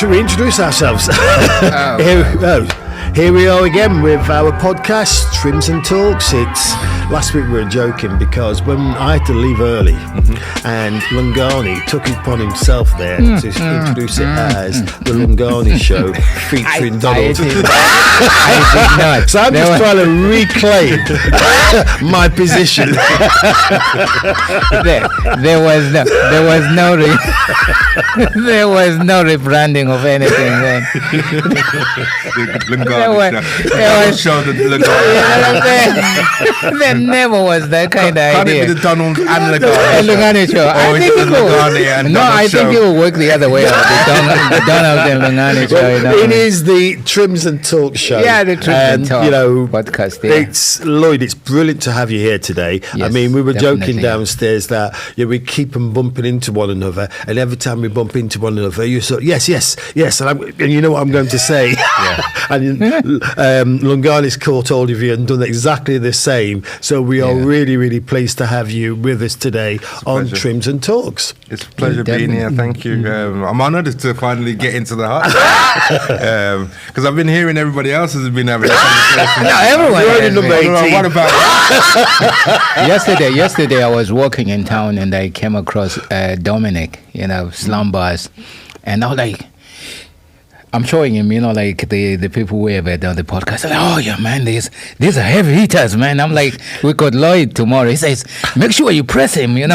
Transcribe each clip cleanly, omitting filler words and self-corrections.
Should we introduce ourselves? Here we are again with our podcast, Trims and Talks. Last week we were joking because when I had to leave early and Lungani took it upon himself there to introduce it as the Lungani Show featuring Donald. So I'm just trying to reclaim my position. There was no rebranding of anything then. There never was that kind of idea. Can't it be the Donald and Lungani show? I think it will work the other way out. The Donald and Lungani show. It is the Trims and Talk show. Yeah, the Trims and Talk podcast. Yeah. It's Lloyd. It's brilliant to have you here today. Yes, I mean, we were definitely. joking downstairs that we keep on bumping into one another, and every time we bump into one another, you sort yes, and you know what I'm going to say. And Lungani's caught hold of you and done exactly the same. So we are really, really pleased to have you with us today on Trims and Talks. It's a pleasure being here. Thank you. I'm honoured to finally get into the heart because I've been hearing everybody else has been having a conversation. No, everyone. You're only number 18. What about Yesterday I was walking in town and I came across Dominic, slum bars, and I was like, I'm showing him, like the people we have done the podcast. Like, oh yeah, man, these are heavy hitters, man. I'm like, we got Lloyd tomorrow. He says, make sure you press him, Yeah,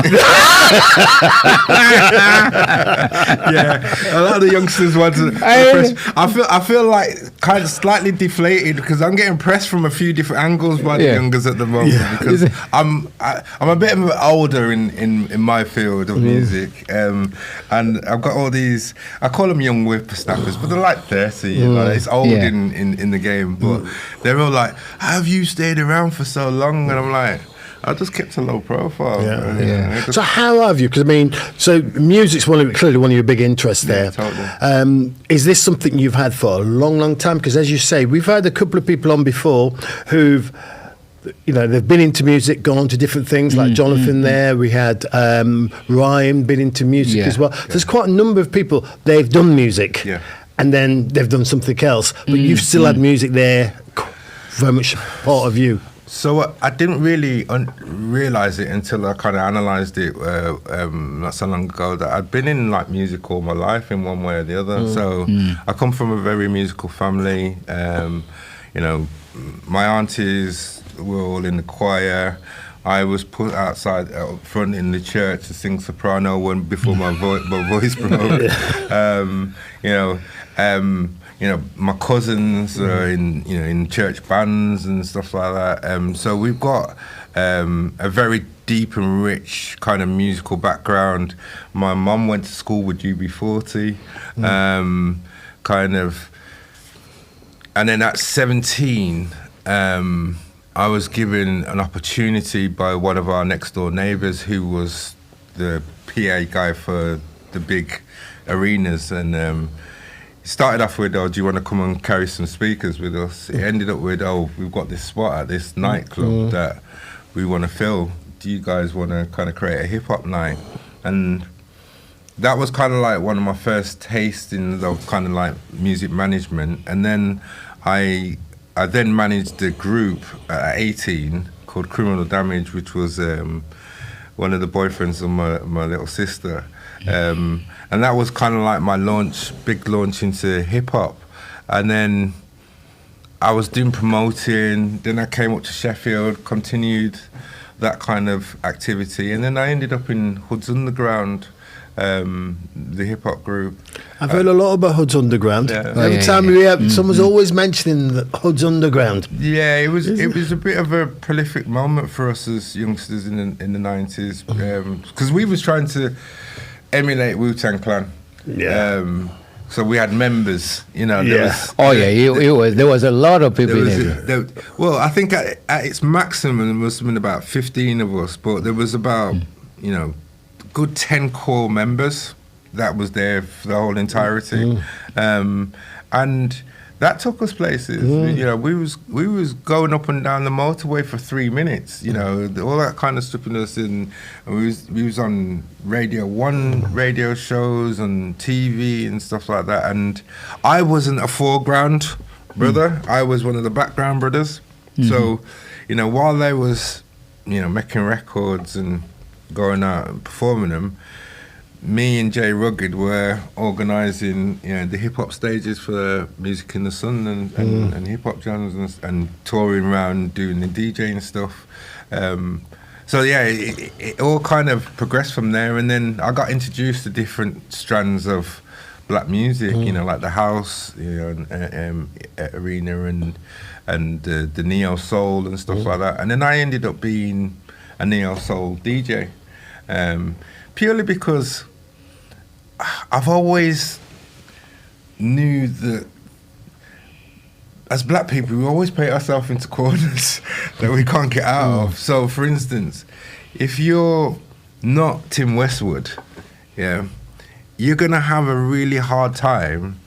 a lot of the youngsters want to press. I feel like kind of slightly deflated because I'm getting pressed from a few different angles by the youngers at the moment because I'm a bit older in my field of music, and I've got all these. I call them young whippersnappers, but they're like 30, it's old in the game, but they're all like, have you stayed around for so long? And I'm like, I just kept a low profile. So how have you? Because I mean, so music's clearly one of your big interests there. Totally. Is this something you've had for a long, long time? Because as you say, we've had a couple of people on before who've they've been into music, gone to different things, like Jonathan there. We had Ryan been into music as well. So there's quite a number of people, they've done music. And then they've done something else, but you've still had music there, very much part of you. So I didn't really realise it until I kind of analysed it not so long ago that I'd been in like music all my life in one way or the other. So I come from a very musical family. My aunties were all in the choir. I was put out front in the church to sing soprano before my voice broke. My cousins are in church bands and stuff like that. So we've got a very deep and rich kind of musical background. My mum went to school with UB40, and then at 17. I was given an opportunity by one of our next door neighbours who was the PA guy for the big arenas, and it started off with, do you want to come and carry some speakers with us? It ended up with, we've got this spot at this nightclub that we want to fill. Do you guys want to kind of create a hip-hop night? And that was kind of like one of my first tastings of kind of like music management. And then I then managed a group at 18 called Criminal Damage, which was one of the boyfriends of my little sister. And that was kind of like my big launch into hip-hop. And then I was doing promoting, then I came up to Sheffield, continued that kind of activity, and then I ended up in Hoods Underground, the hip-hop group. I've heard a lot about Hoods Underground. Every time we have, someone's always mentioning the Hoods Underground. Yeah, it was a bit of a prolific moment for us as youngsters in the 90s, because we was trying to emulate Wu-Tang Clan. So we had members, There was a lot of people in it. Well, I think at its maximum there must have been about 15 of us, but there was about, good 10 core members that was there for the whole entirety. And that took us places. You know, we was going up and down the motorway for 3 minutes. You know, all that kind of stupidness, and we was on Radio 1 radio shows and TV and stuff like that. And I wasn't a foreground brother. I was one of the background brothers. So, you know, while they was, you know, making records and going out and performing them, me and Jay Rugged were organising, you know, the hip hop stages for Music in the Sun and hip hop jams and touring around doing the DJing stuff. So yeah, it all kind of progressed from there, and then I got introduced to different strands of black music, you know, like the house, you know, arena and the neo soul and stuff like that. And then I ended up being a neo soul DJ, purely because I've always knew that as black people, we always put ourselves into corners that we can't get out of. So, for instance, if you're not Tim Westwood, yeah, you're gonna have a really hard time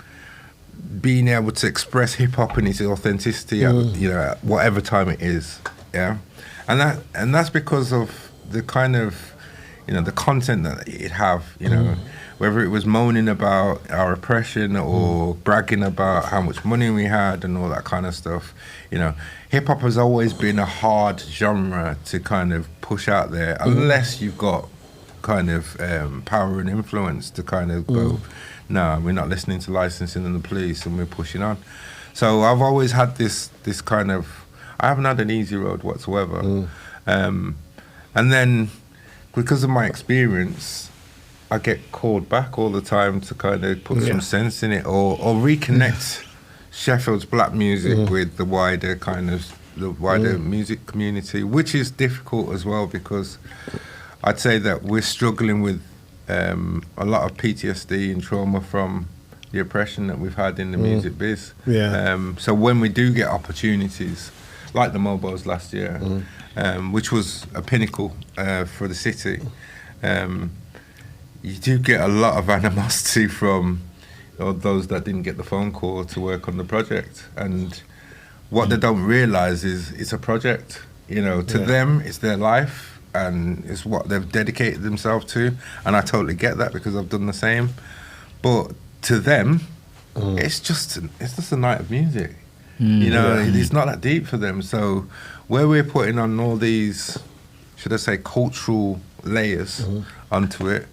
being able to express hip hop in its authenticity at, you know, at whatever time it is, yeah, and that's because of the kind of, you know, the content that it have, you know. Whether it was moaning about our oppression or bragging about how much money we had and all that kind of stuff, you know, hip hop has always been a hard genre to kind of push out there, unless you've got kind of power and influence to kind of go, no, we're not listening to licensing and the police, and we're pushing on. So I've always had this kind of, I haven't had an easy road whatsoever. And then because of my experience, I get called back all the time to kind of put some sense in it, or reconnect Sheffield's black music with the wider kind of music community, which is difficult as well, because I'd say that we're struggling with a lot of PTSD and trauma from the oppression that we've had in the music biz. So when we do get opportunities, like the Mobos last year, which was a pinnacle for the city, you do get a lot of animosity from those that didn't get the phone call to work on the project. And what they don't realise is it's a project. You know, to them, it's their life and it's what they've dedicated themselves to. And I totally get that, because I've done the same. But to them, it's just a night of music. You know, it's not that deep for them. So where we're putting on all these, should I say, cultural layers onto it,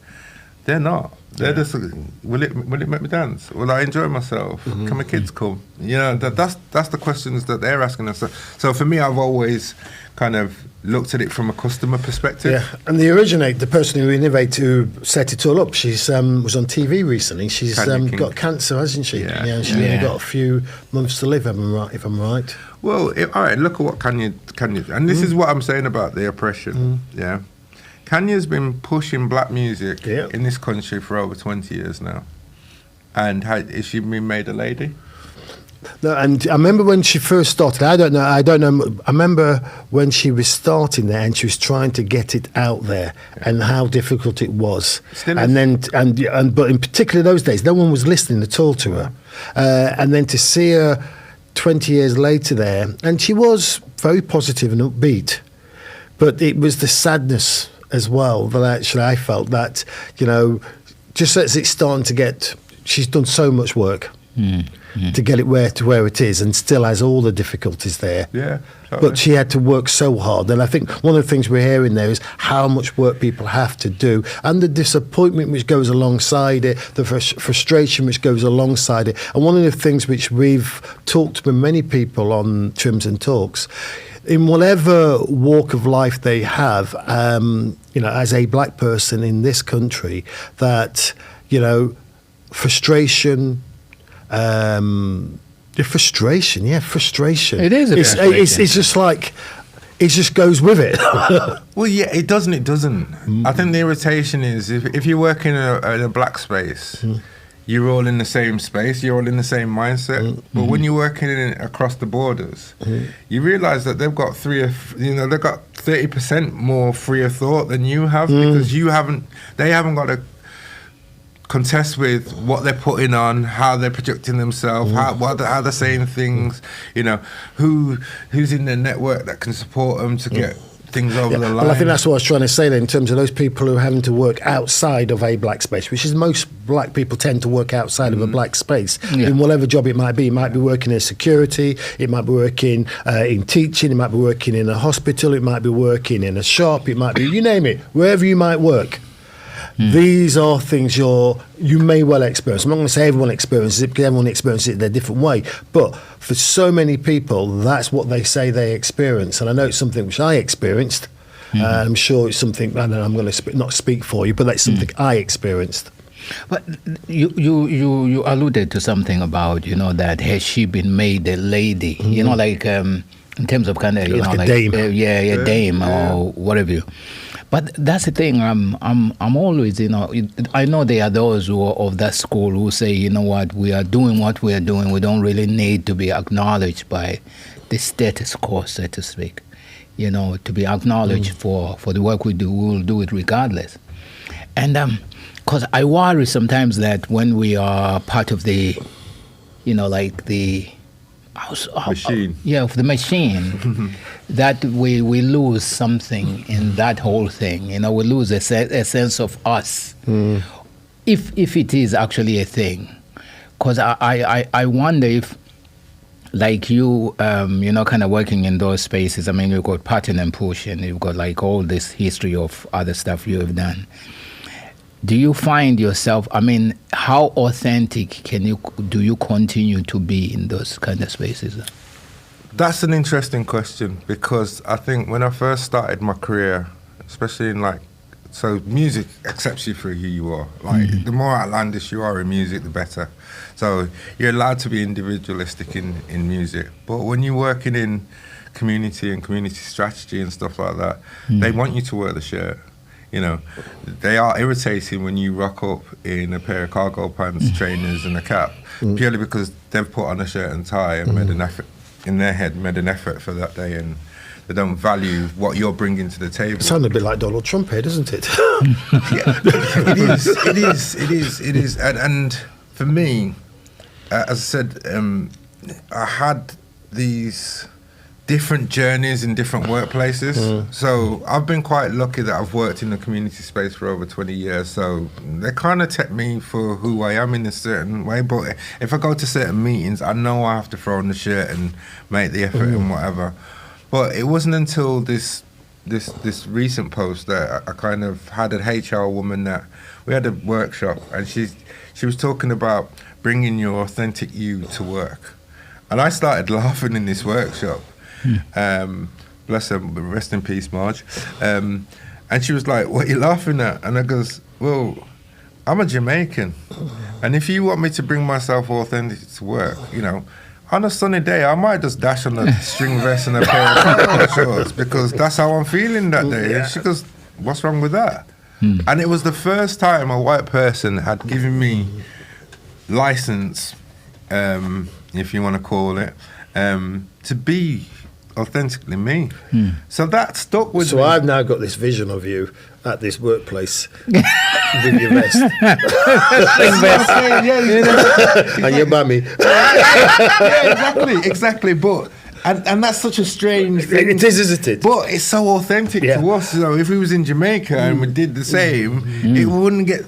they're not. They're just, will it make me dance? Will I enjoy myself? Can my kids come? You know, that's the questions that they're asking us. So for me, I've always kind of looked at it from a customer perspective. Yeah, and the person who innovated, who set it all up, she's was on TV recently. She's got cancer, hasn't she? Yeah, she's only got a few months to live, if I'm right. Well, all right, look at what Kanye, and this is what I'm saying about the oppression, yeah. Kanye's been pushing black music in this country for over 20 years now. And has she been made a lady? No, and I remember when she first started, I don't know. I remember when she was starting there and she was trying to get it out there and how difficult it was. Still and then, but in particular those days, no one was listening at all to her. And then to see her 20 years later there, and she was very positive and upbeat, but it was the sadness as well that actually I felt that, you know, just as it's starting to get, she's done so much work to get it where it is, and still has all the difficulties there. Yeah, totally. But she had to work so hard, and I think one of the things we're hearing there is how much work people have to do, and the disappointment which goes alongside it, the frustration which goes alongside it. And one of the things which we've talked with many people on Trims and Talks, in whatever walk of life they have, you know, as a black person in this country, that, you know, frustration. Frustration. It is a frustration. It's just like, it just goes with it. Well, yeah, it doesn't. I think the irritation is if you work in a black space, you're all in the same space, you're all in the same mindset. But when you're working across the borders, you realise that they've got they've got 30% more freer thought than you have, because they haven't got to contest with what they're putting on, how they're projecting themselves, how they're saying things, who's in their network that can support them to get things over the line. Well, I think that's what I was trying to say then, in terms of those people who are having to work outside of a black space, which is most black people tend to work outside of a black space in whatever job it might be. It might be working in security, it might be working in teaching, it might be working in a hospital, it might be working in a shop, it might be, you name it, wherever you might work. These are things you may well experience. I'm not going to say everyone experiences it, because everyone experiences it in a different way. But for so many people, that's what they say they experience. And I know it's something which I experienced. I'm sure it's something, I don't know, I'm going to not speak for you, but that's something I experienced. But you alluded to something about, that has she been made a lady? In terms of kind of, like a dame. Dame or whatever. But that's the thing. I'm always, I know there are those who are of that school who say, what we are doing. We don't really need to be acknowledged by the status quo, so to speak. To be acknowledged for the work we do. We will do it regardless. And because I worry sometimes that when we are part of the, the machine. Of the machine, that we lose something in that whole thing. We lose a sense of us, if it is actually a thing. Because I wonder if, like you, kind of working in those spaces. I mean, you've got pattern and push, and you've got like all this history of other stuff you have done. Do you find yourself, how authentic do you continue to be in those kind of spaces? That's an interesting question, because I think when I first started my career, especially in so music accepts you for who you are. The more outlandish you are in music, the better. So you're allowed to be individualistic in music. But when you're working in community and community strategy and stuff like that, they want you to wear the shirt. They are irritating when you rock up in a pair of cargo pants, trainers and a cap, purely because they've put on a shirt and tie and made an effort in their head, made an effort for that day, and they don't value what you're bringing to the table. It sounds a bit like Donald Trump here, doesn't it? Yeah, it is. And for me, as I said, I had these different journeys in different workplaces. So I've been quite lucky that I've worked in the community space for over 20 years. So they kind of take me for who I am in a certain way. But if I go to certain meetings, I know I have to throw on the shirt and make the effort and whatever. But it wasn't until this recent post that I kind of had an HR woman that we had a workshop, and she was talking about bringing your authentic you to work. And I started laughing in this workshop. Bless her, rest in peace, Marge. And she was like, "What are you laughing at?" And I goes, "Well, I'm a Jamaican, and if you want me to bring myself authentic to work, on a sunny day, I might just dash on a string vest and a pair of cargo shorts, because that's how I'm feeling that day." And she goes, "What's wrong with that?" And it was the first time a white person had given me license, if you want to call it, to be authentically me. So that stuck with me. So I've now got this vision of you at this workplace with your vest. And your mammy. Exactly. But and that's such a strange thing. It is, isn't it? But it's so authentic to us. So if we was in Jamaica and we did the same, it wouldn't get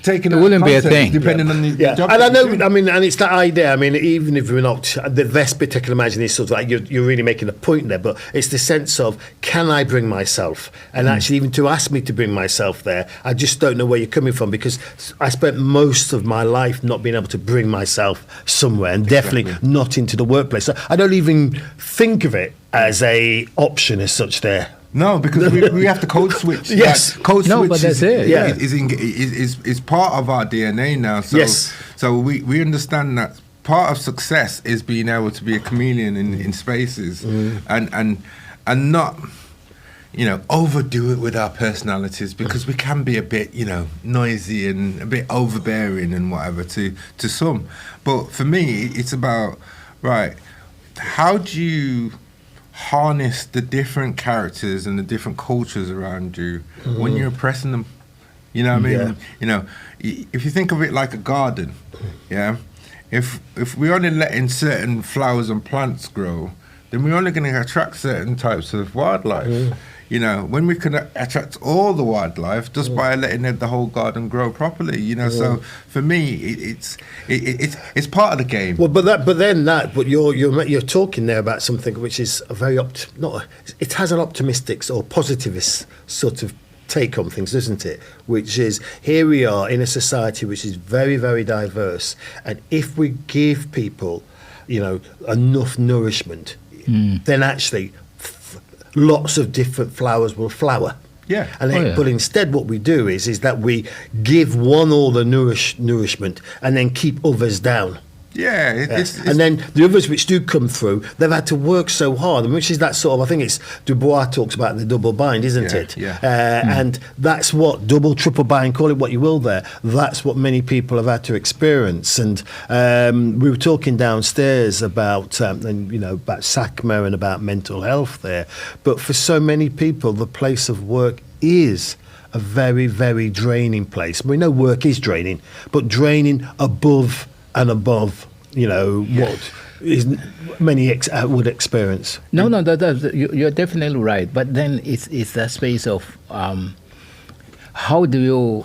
taken. It wouldn't be a thing, depending on the job. And I know, and it's that idea. Even if we're not, the vest bit I can imagine is sort of like you're really making a point there, but it's the sense of, can I bring myself? And actually, even to ask me to bring myself there, I just don't know where you're coming from, because I spent most of my life not being able to bring myself somewhere, and definitely not into the workplace. So I don't even think of it as a option as such there. No, because we have to code switch. Yes, code switch. But that's it. Is part of our DNA now. So, so we understand that part of success is being able to be a chameleon in spaces, and not, overdo it with our personalities, because we can be a bit, noisy and a bit overbearing and whatever to some. But for me, it's about, right, how do you harness the different characters and the different cultures around you when you're oppressing them? You know what I mean? Yeah. You know, if you think of it like a garden, yeah. If we're only letting certain flowers and plants grow, then we're only going to attract certain types of wildlife. You know, when we can attract all the wildlife just by letting the whole garden grow properly. You know, so for me, it's part of the game. Well, but you're talking there about something which is a very it has an optimistic or positivist sort of take on things, doesn't it? Which is, here we are in a society which is very, very diverse, and if we give people, you know, enough nourishment, then actually lots of different flowers will flower. Yeah. And then, but instead what we do is that we give one all the nourishment and then keep others down. Yeah, and then the others which do come through, they've had to work so hard, and which is that sort of, I think it's Du Bois talks about the double bind, isn't it? Yeah. And that's what double, triple bind, call it what you will there. That's what many people have had to experience. And we were talking downstairs about, about SACMA and about mental health there. But for so many people, the place of work is a very, very draining place. We know work is draining, but draining above and above, what is many would experience. No, you're definitely right. But then it's that space of how do you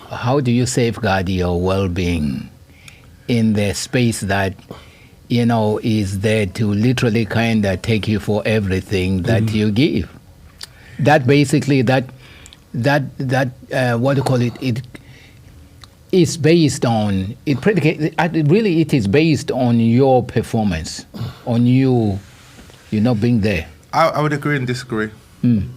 safeguard your well-being in the space that is there to literally kind of take you for everything that you give. That basically that what do you call it? It is based on it is based on your performance, on you being there. I would agree and disagree. You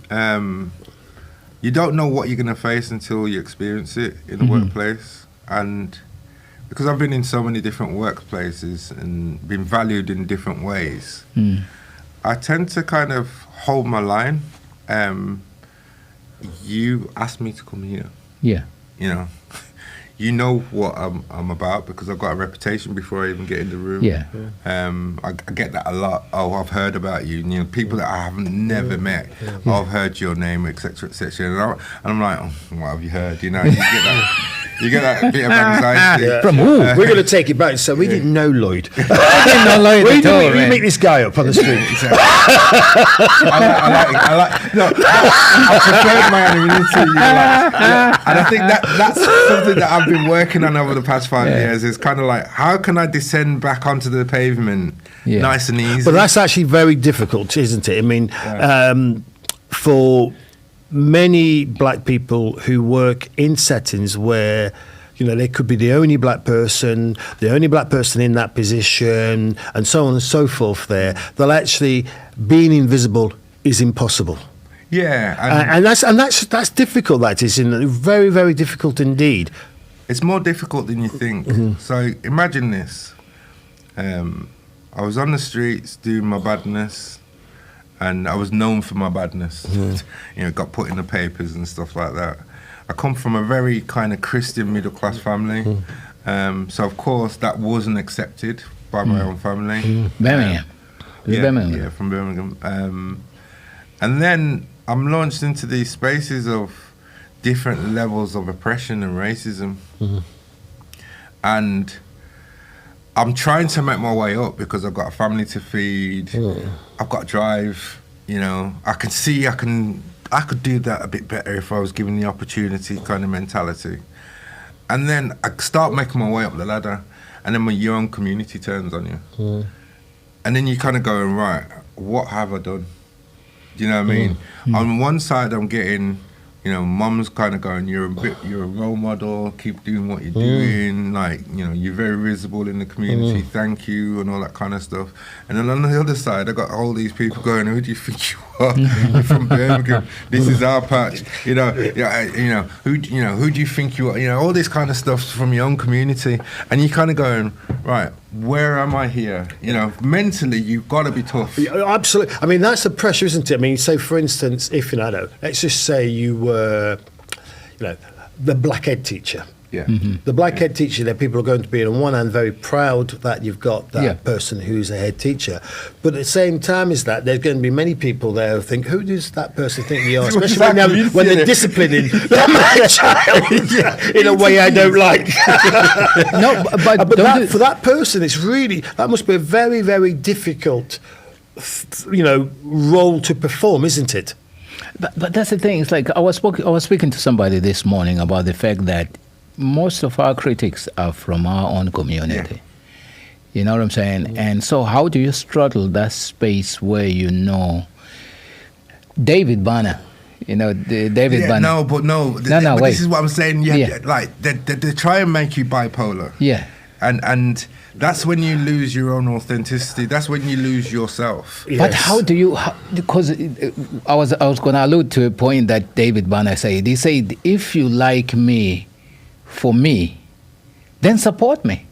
don't know what you're going to face until you experience it in the workplace. And because I've been in so many different workplaces and been valued in different ways, I tend to kind of hold my line. You asked me to come here. Yeah. You know what I'm about because I've got a reputation before I even get in the room. Yeah. I get that a lot. Oh, I've heard about you. People that I haven't never met. Oh, I've heard your name, etc., etc. And I'm like, oh, what have you heard? You get that bit of anxiety. Yeah. From who? We're going to take it back. So we didn't know Lloyd. I didn't know Lloyd at all. We meet this guy up on the street. I preferred my anonymity. And I think that's something that I've been working on over the past 5 years. Is kind of like, how can I descend back onto the pavement nice and easy? But that's actually very difficult, isn't it? I mean, for many black people who work in settings where they could be the only black person in that position, and so on and so forth. They'll actually, being invisible is impossible. Yeah, and that's difficult. That is very, very difficult indeed. It's more difficult than you think. So imagine this: I was on the streets doing my badness. And I was known for my badness. Got put in the papers and stuff like that. I come from a very kind of Christian middle class family. So of course that wasn't accepted by my own family. Birmingham. Birmingham. Yeah, from Birmingham. And then I'm launched into these spaces of different levels of oppression and racism. And I'm trying to make my way up because I've got a family to feed. I've got to drive. I can see I could do that a bit better if I was given the opportunity, kind of mentality. And then I start making my way up the ladder, and then your own community turns on you. And then you kind of going, right, what have I done? Do you know what I mean? On one side, I'm getting, mum's kind of going, you're a role model, keep doing what you're doing, you're very visible in the community, thank you, and all that kind of stuff. And then on the other side, I got all these people going, who do you think you are? You're from Birmingham, this is our patch, who do you think you are? All this kind of stuff from your own community, and you're kind of going, right, where am I here? Mentally, you've got to be tough. Absolutely. I mean, that's the pressure, isn't it? I mean, say for instance, if let's just say you were, the black ed teacher, Yeah. The black head teacher, there people are going to be on one hand very proud that you've got that person who's a head teacher, but at the same time is that there's going to be many people there who think, who does that person think they are? Especially when they're disciplining my child in a way I don't like. No, but for that person, it's really, that must be a very, very difficult, role to perform, isn't it? But that's the thing. It's like I was speaking to somebody this morning about the fact that most of our critics are from our own community. Yeah. You know what I'm saying? And so how do you straddle that space where David Banner, David Banner. No, but wait. This is what I'm saying. Like they try and make you bipolar. Yeah. And that's when you lose your own authenticity. That's when you lose yourself. Yes. But how do you? Because I was going to allude to a point that David Banner said. He said, "If you like me, for me, then support me."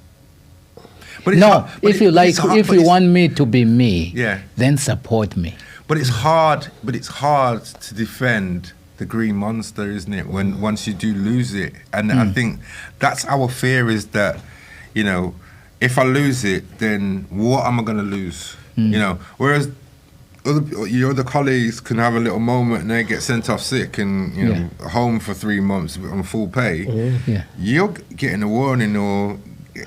But if you want me to be me, then support me. But it's hard. But it's hard to defend the green monster, isn't it? When once you do lose it, and I think that's our fear is that, if I lose it, then what am I going to lose? Whereas your other colleagues can have a little moment and they get sent off sick and home for 3 months on full pay. You're getting a warning or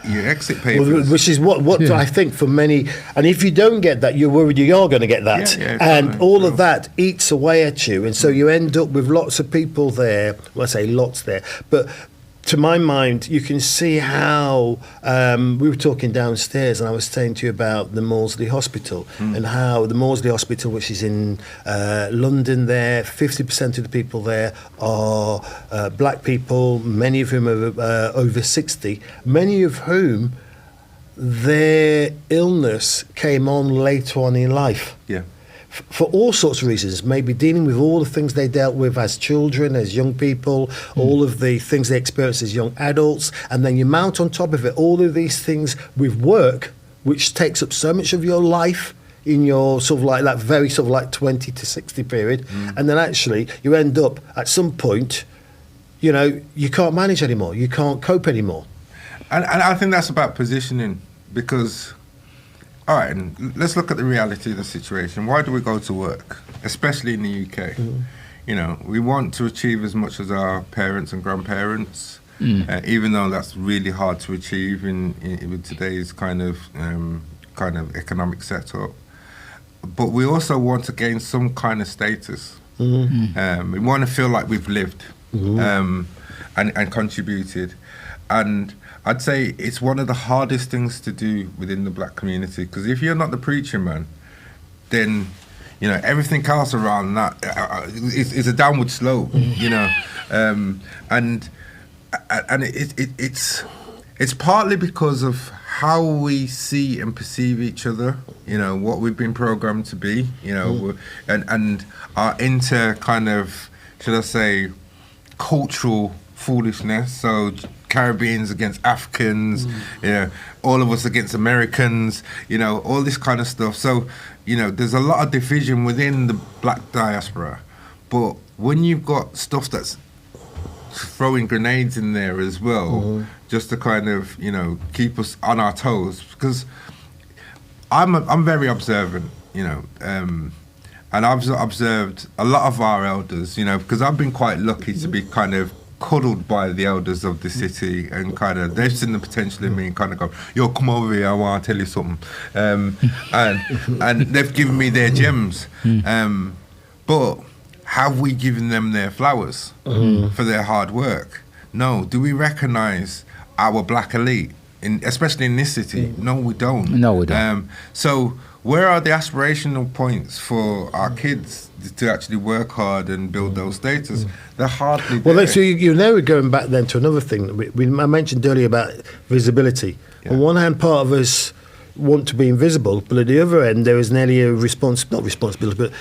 your exit papers. Which is what I think for many, and if you don't get that, you're worried you are going to get that, and all of that eats away at you, and so you end up with lots of people there. Well, I say lots there, but to my mind, you can see how we were talking downstairs, and I was saying to you about the Maudsley Hospital and how the Maudsley Hospital, which is in London, there 50% of the people there are black people, many of whom are over 60, many of whom their illness came on later on in life. Yeah. For all sorts of reasons, maybe dealing with all the things they dealt with as children, as young people, all of the things they experienced as young adults, and then you mount on top of it all of these things with work, which takes up so much of your life in your sort of like that very sort of like 20 to 60 period, and then actually you end up at some point, you can't manage anymore, you can't cope anymore. And I think that's about positioning, because... All right, and let's look at the reality of the situation. Why do we go to work, especially in the UK? We want to achieve as much as our parents and grandparents, even though that's really hard to achieve in with today's kind of economic setup. But we also want to gain some kind of status. We want to feel like we've lived and contributed. And I'd say it's one of the hardest things to do within the black community, because if you're not the preacher man, then everything else around that is a downward slope. And it's partly because of how we see and perceive each other. What we've been programmed to be. And our kind of, should I say, cultural foolishness. So Caribbeans against Africans, all of us against Americans, all this kind of stuff. So, there's a lot of division within the black diaspora. But when you've got stuff that's throwing grenades in there as well, just to kind of, keep us on our toes, because I'm very observant, and I've observed a lot of our elders, because I've been quite lucky to be kind of cuddled by the elders of the city, and kind of they've seen the potential in me and kind of go, yo, come over here, I want to tell you something, and they've given me their gems, but have we given them their flowers for their hard work? No. Do we recognise our black elite, especially in this city? No, we don't. So where are the aspirational points for our kids to actually work hard and build those status? They're hardly there. Well, so now we're going back then to another thing that I mentioned earlier about visibility. On one hand, part of us want to be invisible, but at the other end, there is nearly a not responsibility, but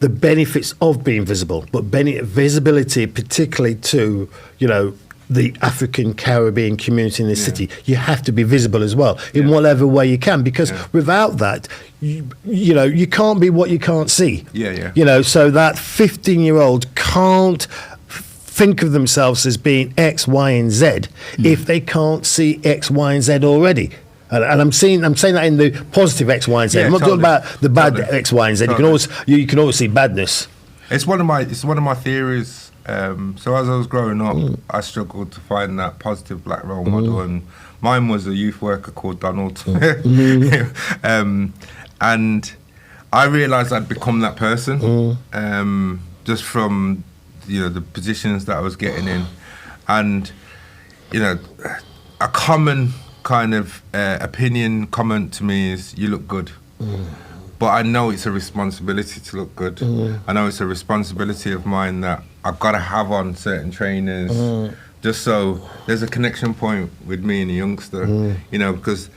the benefits of being visible, but visibility particularly to, the African Caribbean community in the city. You have to be visible as well in whatever way you can, because without that, you can't be what you can't see. So that 15-year-old can't think of themselves as being X, Y, and Z if they can't see X, Y, and Z already. And I'm saying that in the positive X, Y, and Z. Yeah, I'm not totally. talking about the bad Totally. X, Y, and Z. Totally. You can always see badness. It's one of my theories. So as I was growing up, I struggled to find that positive black role model, and mine was a youth worker called Donald. And I realised I'd become that person just from the positions that I was getting in, and a common kind of opinion comment to me is, "You look good." But I know it's a responsibility to look good. I know it's a responsibility of mine that I've got to have on certain trainers, just so there's a connection point with me and a youngster, because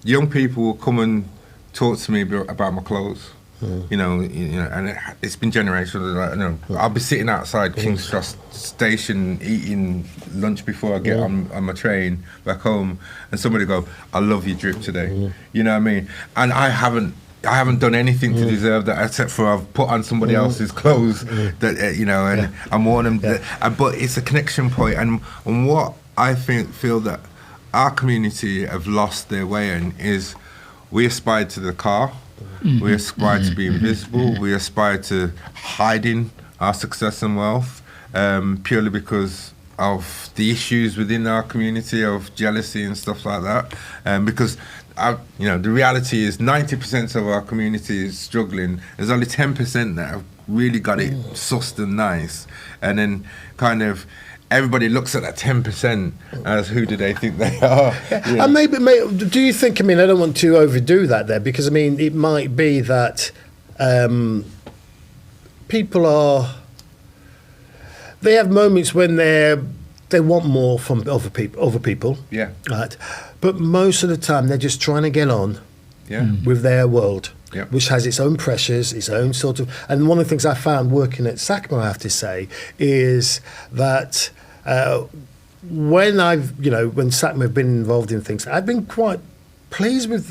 young people will come and talk to me about my clothes, and it's been generations. Like, I'll be sitting outside King's Cross Station eating lunch before I get on my train back home, and somebody go, "I love your drip today." You know what I mean? And I haven't done anything to deserve that, except for I've put on somebody else's clothes that and I'm worn them. But it's a connection point, and what I feel that our community have lost their way in is we aspire to the car, we aspire to be invisible, we aspire to hiding our success and wealth, purely because of the issues within our community of jealousy and stuff like that, because. The reality is 90% of our community is struggling. There's only 10% that have really got it sussed and nice. And then kind of everybody looks at that 10% as who do they think they are. Yeah. And maybe, do you think, I don't want to overdo that there, because, it might be that people they have moments when they want more from other people. Yeah. Right. But most of the time, they're just trying to get on with their world, which has its own pressures, its own sort of... And one of the things I found working at SACMA, I have to say, is that when SACMA have been involved in things, I've been quite pleased with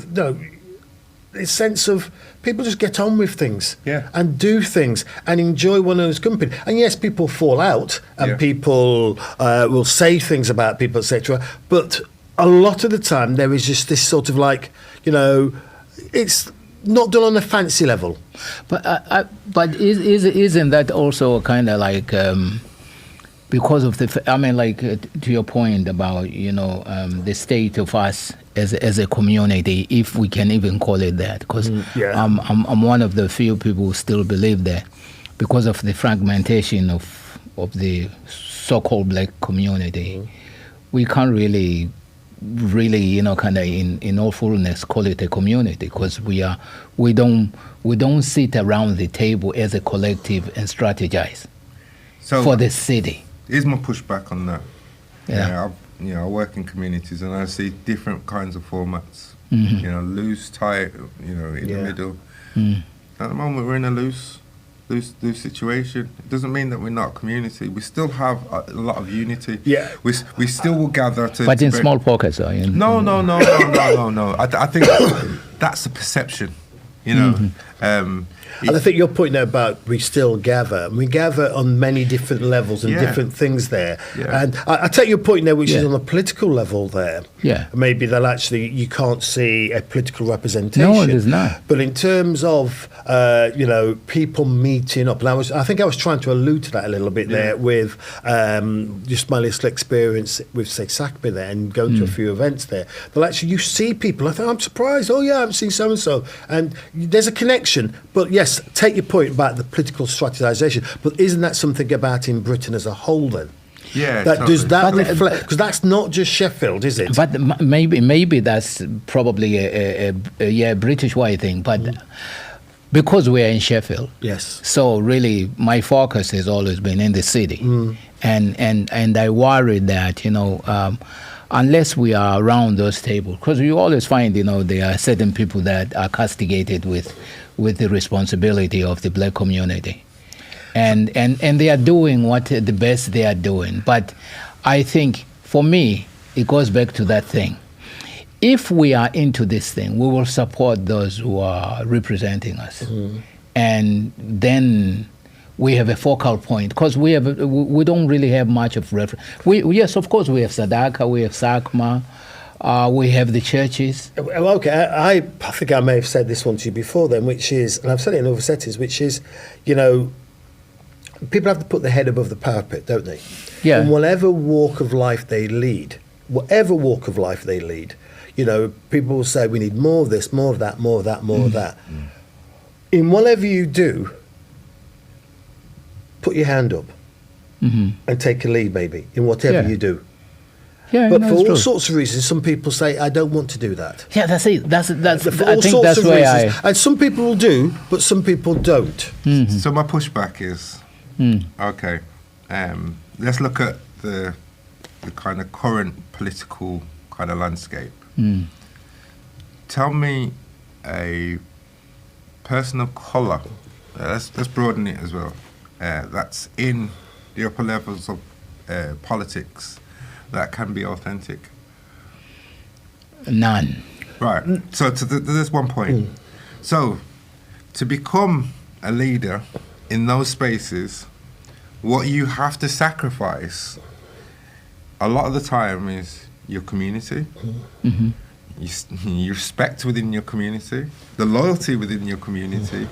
a sense of people just get on with things and do things and enjoy one another's company. And yes, people fall out and people will say things about people, etc. But a lot of the time there is just this sort of it's not done on a fancy level. But isn't that also kind of like because of to your point about the state of us as a community, if we can even call it that, because I'm one of the few people who still believe that, because of the fragmentation of the so-called black community, we can't really kind of in all fullness call it a community, because we don't sit around the table as a collective and strategize for the city. Here's my pushback on that. I work in communities and I see different kinds of formats. Loose, tight, in the middle. At the moment we're in a loose situation. It doesn't mean that we're not a community. We still have a lot of unity. Yeah. We still will gather to... But in small pockets, though. No. I think that's a perception, And I think your point there about we still gather. And we gather on many different levels and different things there. Yeah. And I take your point there, which is on a political level there. Yeah. Maybe you can't see a political representation. No, it is not. But in terms of, people meeting up, and I think I was trying to allude to that a little bit there with just my little experience with, say, SACMA there and going to a few events there. But actually you see people, I think I'm surprised, I haven't seen so-and-so. And there's a connection, but yes, take your point about the political strategization, but isn't that something about in Britain as a whole then? Yeah, does that reflect? Because that's not just Sheffield, is it? But maybe that's probably a British white thing. But because we're in Sheffield, yes. So really, my focus has always been in the city, and I worry that unless we are around those tables, because you always find there are certain people that are castigated with the responsibility of the black community. And they are doing the best they are doing. But I think, for me, it goes back to that thing. If we are into this thing, we will support those who are representing us. And then we have a focal point, because we don't really have much of reference. Yes, of course, we have Sadaka, we have Sakma, we have the churches. Well, okay, I think I may have said this one to you before then, which is, and I've said it in other settings, which is, you know, people have to put their head above the parapet, don't they? Yeah. In whatever walk of life they lead, you know, people will say we need more of this, more of that, more of that, more of that. In whatever you do, put your hand up and take a lead, maybe, in whatever you do. Yeah, But no, for it's all true. sorts of reasons, some people say, I don't want to do that. Yeah, that's it. That's. For I all think sorts that's of where reasons. And some people will do, but some people don't. So my pushback is, okay, let's look at the kind of current political kind of landscape. Tell me a person of colour, let's broaden it as well, that's in the upper levels of politics that can be authentic. None. Right. So there's one point. So to become a leader in those spaces, what you have to sacrifice a lot of the time is your community, your respect within your community, the loyalty within your community,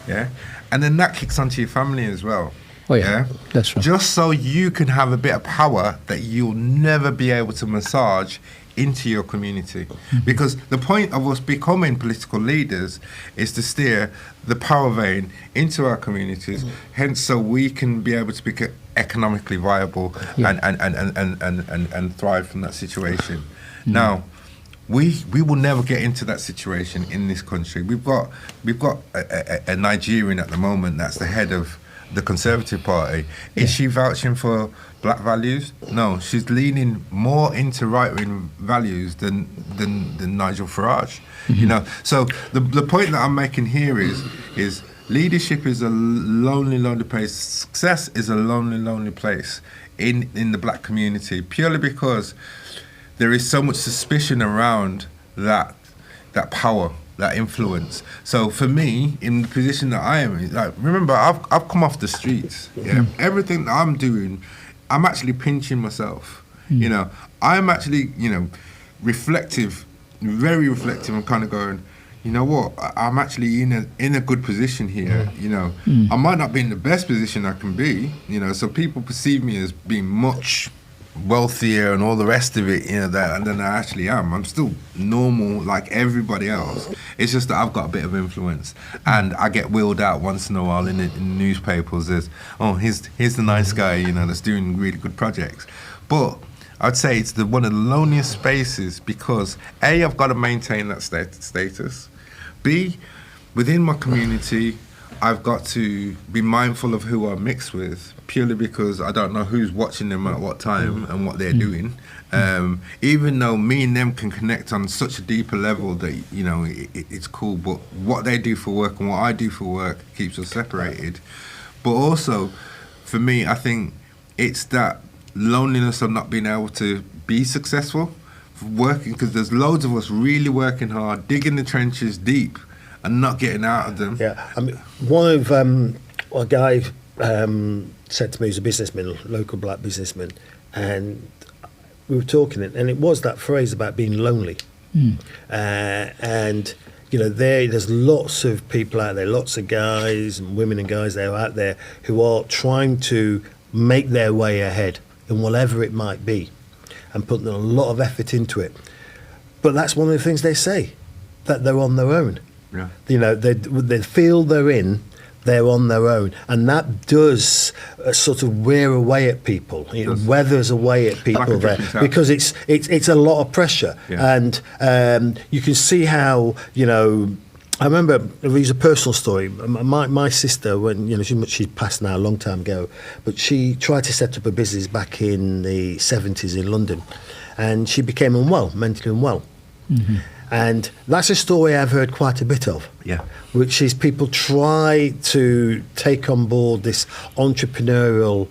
yeah, and then that kicks onto your family as well. Oh yeah, that's true. Just so you can have a bit of power that you'll never be able to massage into your community. Because the point of us becoming political leaders is to steer the power vein into our communities, hence so we can be able to be economically viable and thrive from that situation. Now, we will never get into that situation in this country. We've got a Nigerian at the moment that's the head of the Conservative Party. Is she vouching for black values? No, she's leaning more into right-wing values than Nigel Farage. You know, so the point that I'm making here is leadership is a lonely place. Success is a lonely place in the black community, purely because there is so much suspicion around that power, that influence. So for me, in the position that I am in, like, remember, I've come off the streets. Yeah, everything that I'm doing, I'm actually pinching myself. You know, I'm actually, you know, reflective, very reflective, and kind of going, you know what, I'm actually in a good position here. You know, I might not be in the best position I can be. You know, so people perceive me as being much wealthier and all the rest of it, you know, than I actually am. I'm still normal like everybody else. It's just that I've got a bit of influence, and I get wheeled out once in a while in the newspapers as, oh, here's the nice guy, you know, that's doing really good projects. But I'd say it's one of the loneliest spaces because A, I've got to maintain that status. B, within my community, I've got to be mindful of who I mix with, purely because I don't know who's watching them at what time and what they're doing. Even though me and them can connect on such a deeper level that, you know, it's cool, but what they do for work and what I do for work keeps us separated. But also, for me, I think it's that loneliness of not being able to be successful, working, because there's loads of us really working hard, digging the trenches deep, and not getting out of them. Yeah, I mean, a guy said to me, he's a businessman, a local black businessman, and we were talking, and it was that phrase about being lonely. And, you know, there's lots of people out there, lots of guys and women and guys that are out there who are trying to make their way ahead in whatever it might be and putting a lot of effort into it. But that's one of the things they say, that they're on their own. Yeah. You know, they feel they're on their own, and that does sort of wear away at people. You know, weathers away at people there because it's a lot of pressure, and you can see how, you know. I remember, there's a personal story. My sister, when, you know, she passed now a long time ago, but she tried to set up a business back in the 70s in London, and she became unwell, mentally unwell. And that's a story I've heard quite a bit of, which is people try to take on board this entrepreneurial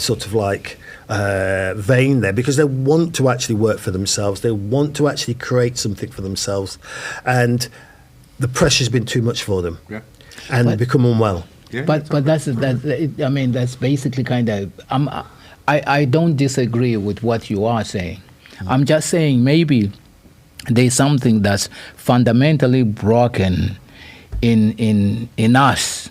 sort of like vein there, because they want to actually work for themselves. They want to actually create something for themselves. And the pressure's been too much for them, and they become unwell. Yeah, but I mean, that's basically kind of. I don't disagree with what you are saying. I'm just saying maybe there's something that's fundamentally broken in us.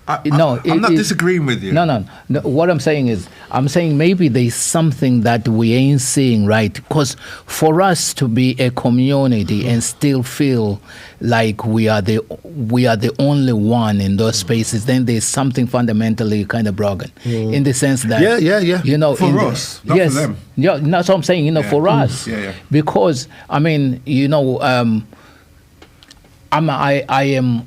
I'm not disagreeing with you. No. What I'm saying is, I'm saying maybe there's something that we ain't seeing right. Because for us to be a community and still feel like we are the only one in those spaces, then there's something fundamentally kind of broken. In the sense that, Yeah. you know, For us, not for them. Yeah, that's what I'm saying. You know, for us, because I mean, you know, I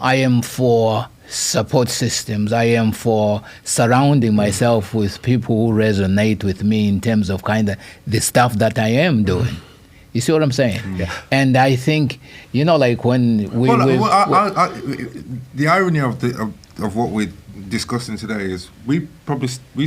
am for support systems. I am for surrounding myself with people who resonate with me in terms of kind of the stuff that I am doing. You see what I'm saying? Yeah. And I think, you know, like when the irony of what we're discussing today is we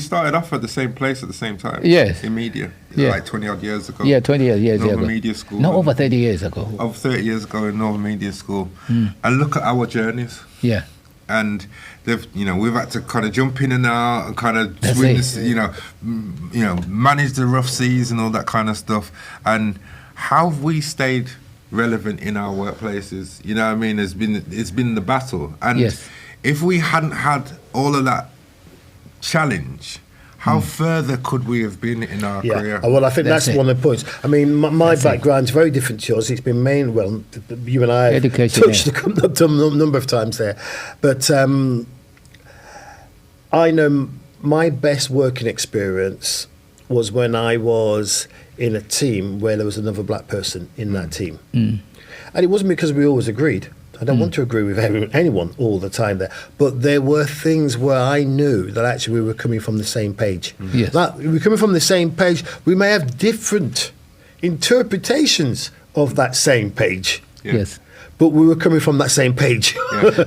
started off at the same place at the same time. Yes. In media. Yeah. Like 20 odd years ago. Yeah, 20 years ago. Northern Media School. No, over 30 years ago. Over 30 years ago in Northern Media School. And look at our journeys. Yeah. And we've had to kind of jump in and out and kind of manage the rough seas and all that kind of stuff. And how have we stayed relevant in our workplaces? You know what I mean? It's been the battle. And if we hadn't had all of that challenge, how further could we have been in our career? Well, I think that's one of the points. I mean, my background's very different to yours. It's been you and I have touched a number of times there. But I know my best working experience was when I was in a team where there was another black person in that team. And it wasn't because we always agreed. I don't want to agree with anyone all the time there, but there were things where I knew that actually we were coming from the same page. Yes. That we're coming from the same page. We may have different interpretations of that same page. Yeah. Yes. But we were coming from that same page.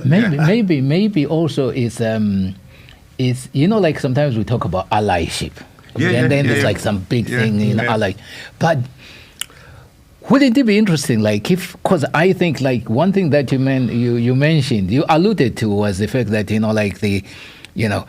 Maybe also is you know, like sometimes we talk about allyship. And then there's like some big thing in ally. But wouldn't it be interesting, like because I think like one thing that you mentioned, you alluded to was the fact that, you know, like the, you know,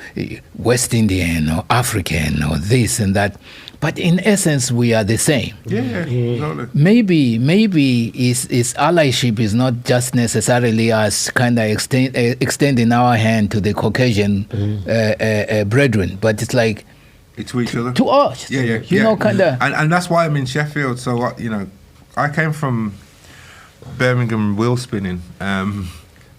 West Indian or African or this and that, but in essence we are the same. Totally. Maybe is allyship is not just necessarily us kind of extending our hand to the Caucasian brethren, but it's like to each other, to us. You know, kind of, and that's why I'm in Sheffield. So you know, I came from Birmingham wheel spinning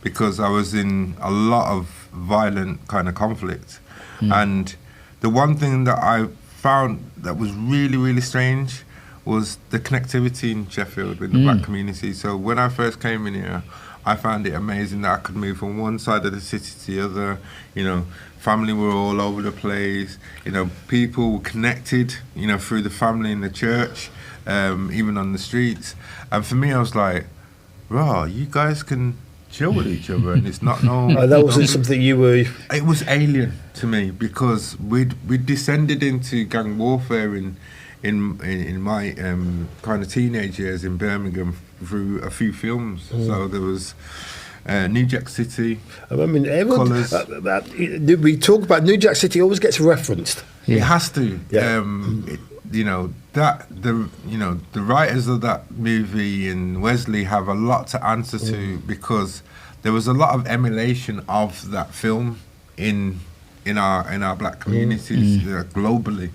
because I was in a lot of violent kind of conflict. And the one thing that I found that was really, really strange was the connectivity in Sheffield with the black community. So when I first came in here, I found it amazing that I could move from one side of the city to the other. You know, family were all over the place. You know, people were connected, you know, through the family in the church. Even on the streets. And for me, I was like, "Raw, you guys can chill with each other, and it's not no." That wasn't something you were. It was alien to me because we'd descended into gang warfare in my kind of teenage years in Birmingham through a few films. So there was New Jack City. I mean, Colours. We talk about New Jack City, always gets referenced. It has to. Yeah. The writers of that movie and Wesley have a lot to answer to because there was a lot of emulation of that film in our black communities globally.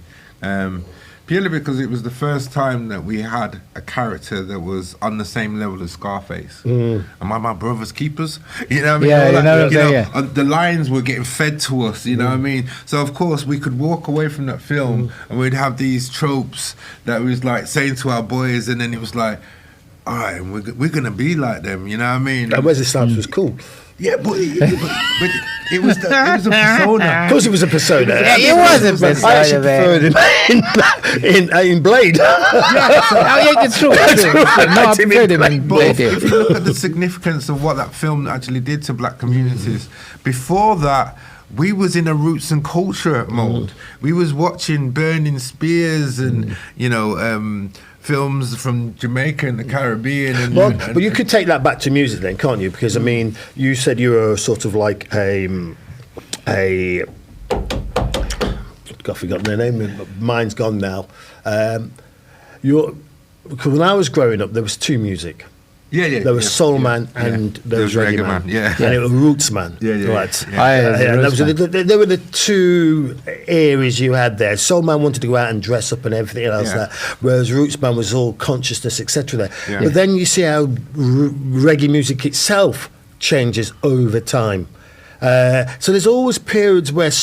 Purely because it was the first time that we had a character that was on the same level as Scarface. Am I my brother's keepers? You know what I mean? Yeah, you know what I'm saying, The lines were getting fed to us, you know what I mean? So, of course, we could walk away from that film and we'd have these tropes that was like saying to our boys, and then it was like, all right, we're going to be like them, you know what I mean? And Wesley Snipes was cool. Yeah, but it was a persona. Of course, it was a persona. Yeah, it was a persona. I actually preferred him in Blade. It's true. No, I preferred him in Blade. But if you look at the significance of what that film actually did to black communities, before that, we was in a roots and culture mode. We was watching Burning Spears and, films from Jamaica and the Caribbean. But you could take that back to music then, can't you? Because, I mean, you said you were sort of like a a I forgot their name. Mine's gone now. Because when I was growing up, there was two music. Yeah. There was soul man and there was reggae man. Yeah. And it was roots man. Right. Roots man. There were the two areas you had there. Soul man wanted to go out and dress up and everything else there, whereas roots man was all consciousness, etc. there. Yeah. But then you see how reggae music itself changes over time. So there's always periods where there's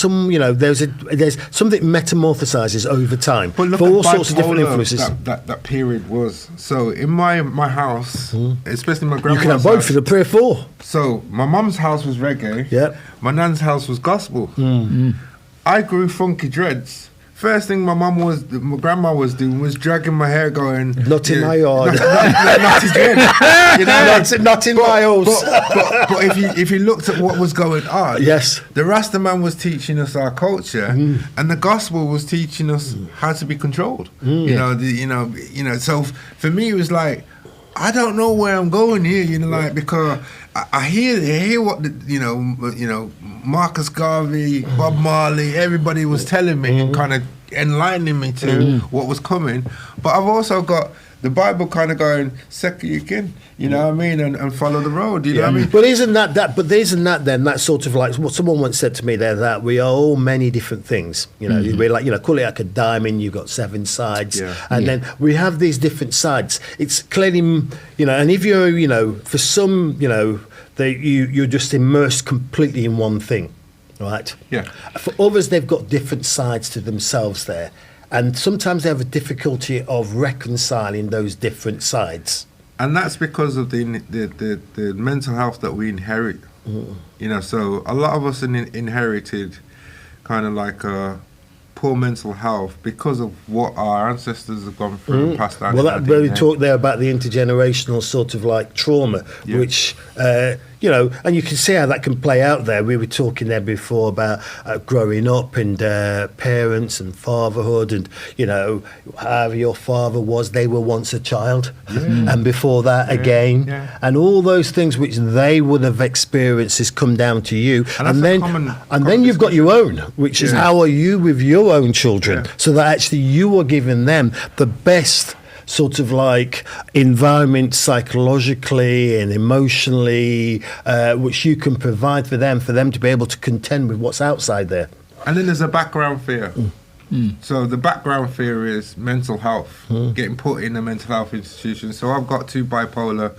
something metamorphosizes over time But look for at all sorts of different bipolar influences. That period was. So in my house, especially my grandma's You can have both house, for the prayer four. so my mum's house was reggae. Yeah. My nan's house was gospel. I grew funky dreads. First thing my grandma was doing was dragging my hair, going, Not in my yard. not his dread. You know? Not in my house. But if you looked at what was going on, Yes. the Rasta man was teaching us our culture, and the gospel was teaching us how to be controlled. You know. So for me, it was like, I don't know where I'm going here. You know, like because I hear what Marcus Garvey, Bob Marley, everybody was telling me and kind of enlightening me to what was coming. But I've also got the Bible kind of going, second you can, you know what I mean, and follow the road, you know what I mean? But isn't that then that sort of like what someone once said to me there, that we are all many different things. You know, we're like, call it like a diamond, you've got 7 sides. Yeah. And then we have these different sides. It's clearly, and if you're, for some, you're just immersed completely in one thing, right? Yeah. For others, they've got different sides to themselves there. And sometimes they have a difficulty of reconciling those different sides. And that's because of the mental health that we inherit. So a lot of us inherited kind of like a poor mental health because of what our ancestors have gone through and passed down. Well, we talked there about the intergenerational sort of like trauma, which, and you can see how that can play out there. We were talking there before about growing up and parents and fatherhood and, however your father was, they were once a child. And before that again. And all those things which they would have experienced has come down to you. And then you've got your own, which is how are you with your own children? So that actually you are giving them the best sort of like environment psychologically and emotionally, which you can provide for them to be able to contend with what's outside there. And then there's a background fear. So the background fear is mental health, getting put in a mental health institution. So I've got 2 bipolar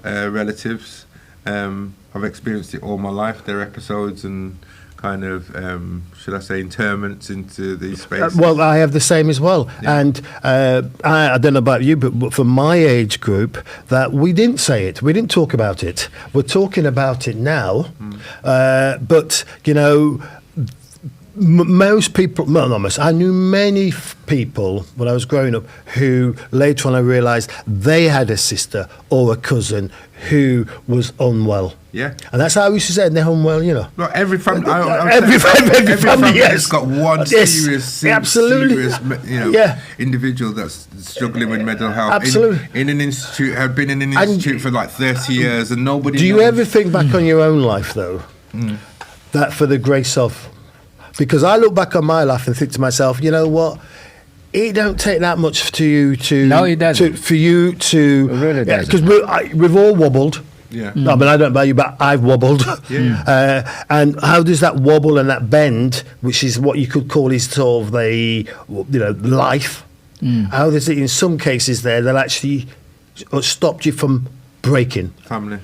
relatives. I've experienced it all my life. There are episodes and kind of, should I say, interments into these spaces. Well, I have the same as well. And I don't know about you, but for my age group, that we didn't say it. We didn't talk about it. We're talking about it now. But, most people, I knew many people when I was growing up who later on I realised they had a sister or a cousin who was unwell. Yeah. And that's how I used to say, they're unwell, Not every family. Every family, yes. Has got one serious individual that's struggling with mental health. Absolutely. In an institute, have been in an institute for like 30 years and nobody Do you knows. ever think back on your own life, though, that for the grace of... Because I look back on my life and think to myself, you know what? It don't take that much to you to... No, it doesn't. For you to... It really doesn't. Because we've all wobbled. Yeah. No, I don't know about you, but I've wobbled. And how does that wobble and that bend, which is what you could call is sort of the, life, how does it, in some cases there, that actually stopped you from breaking? Family.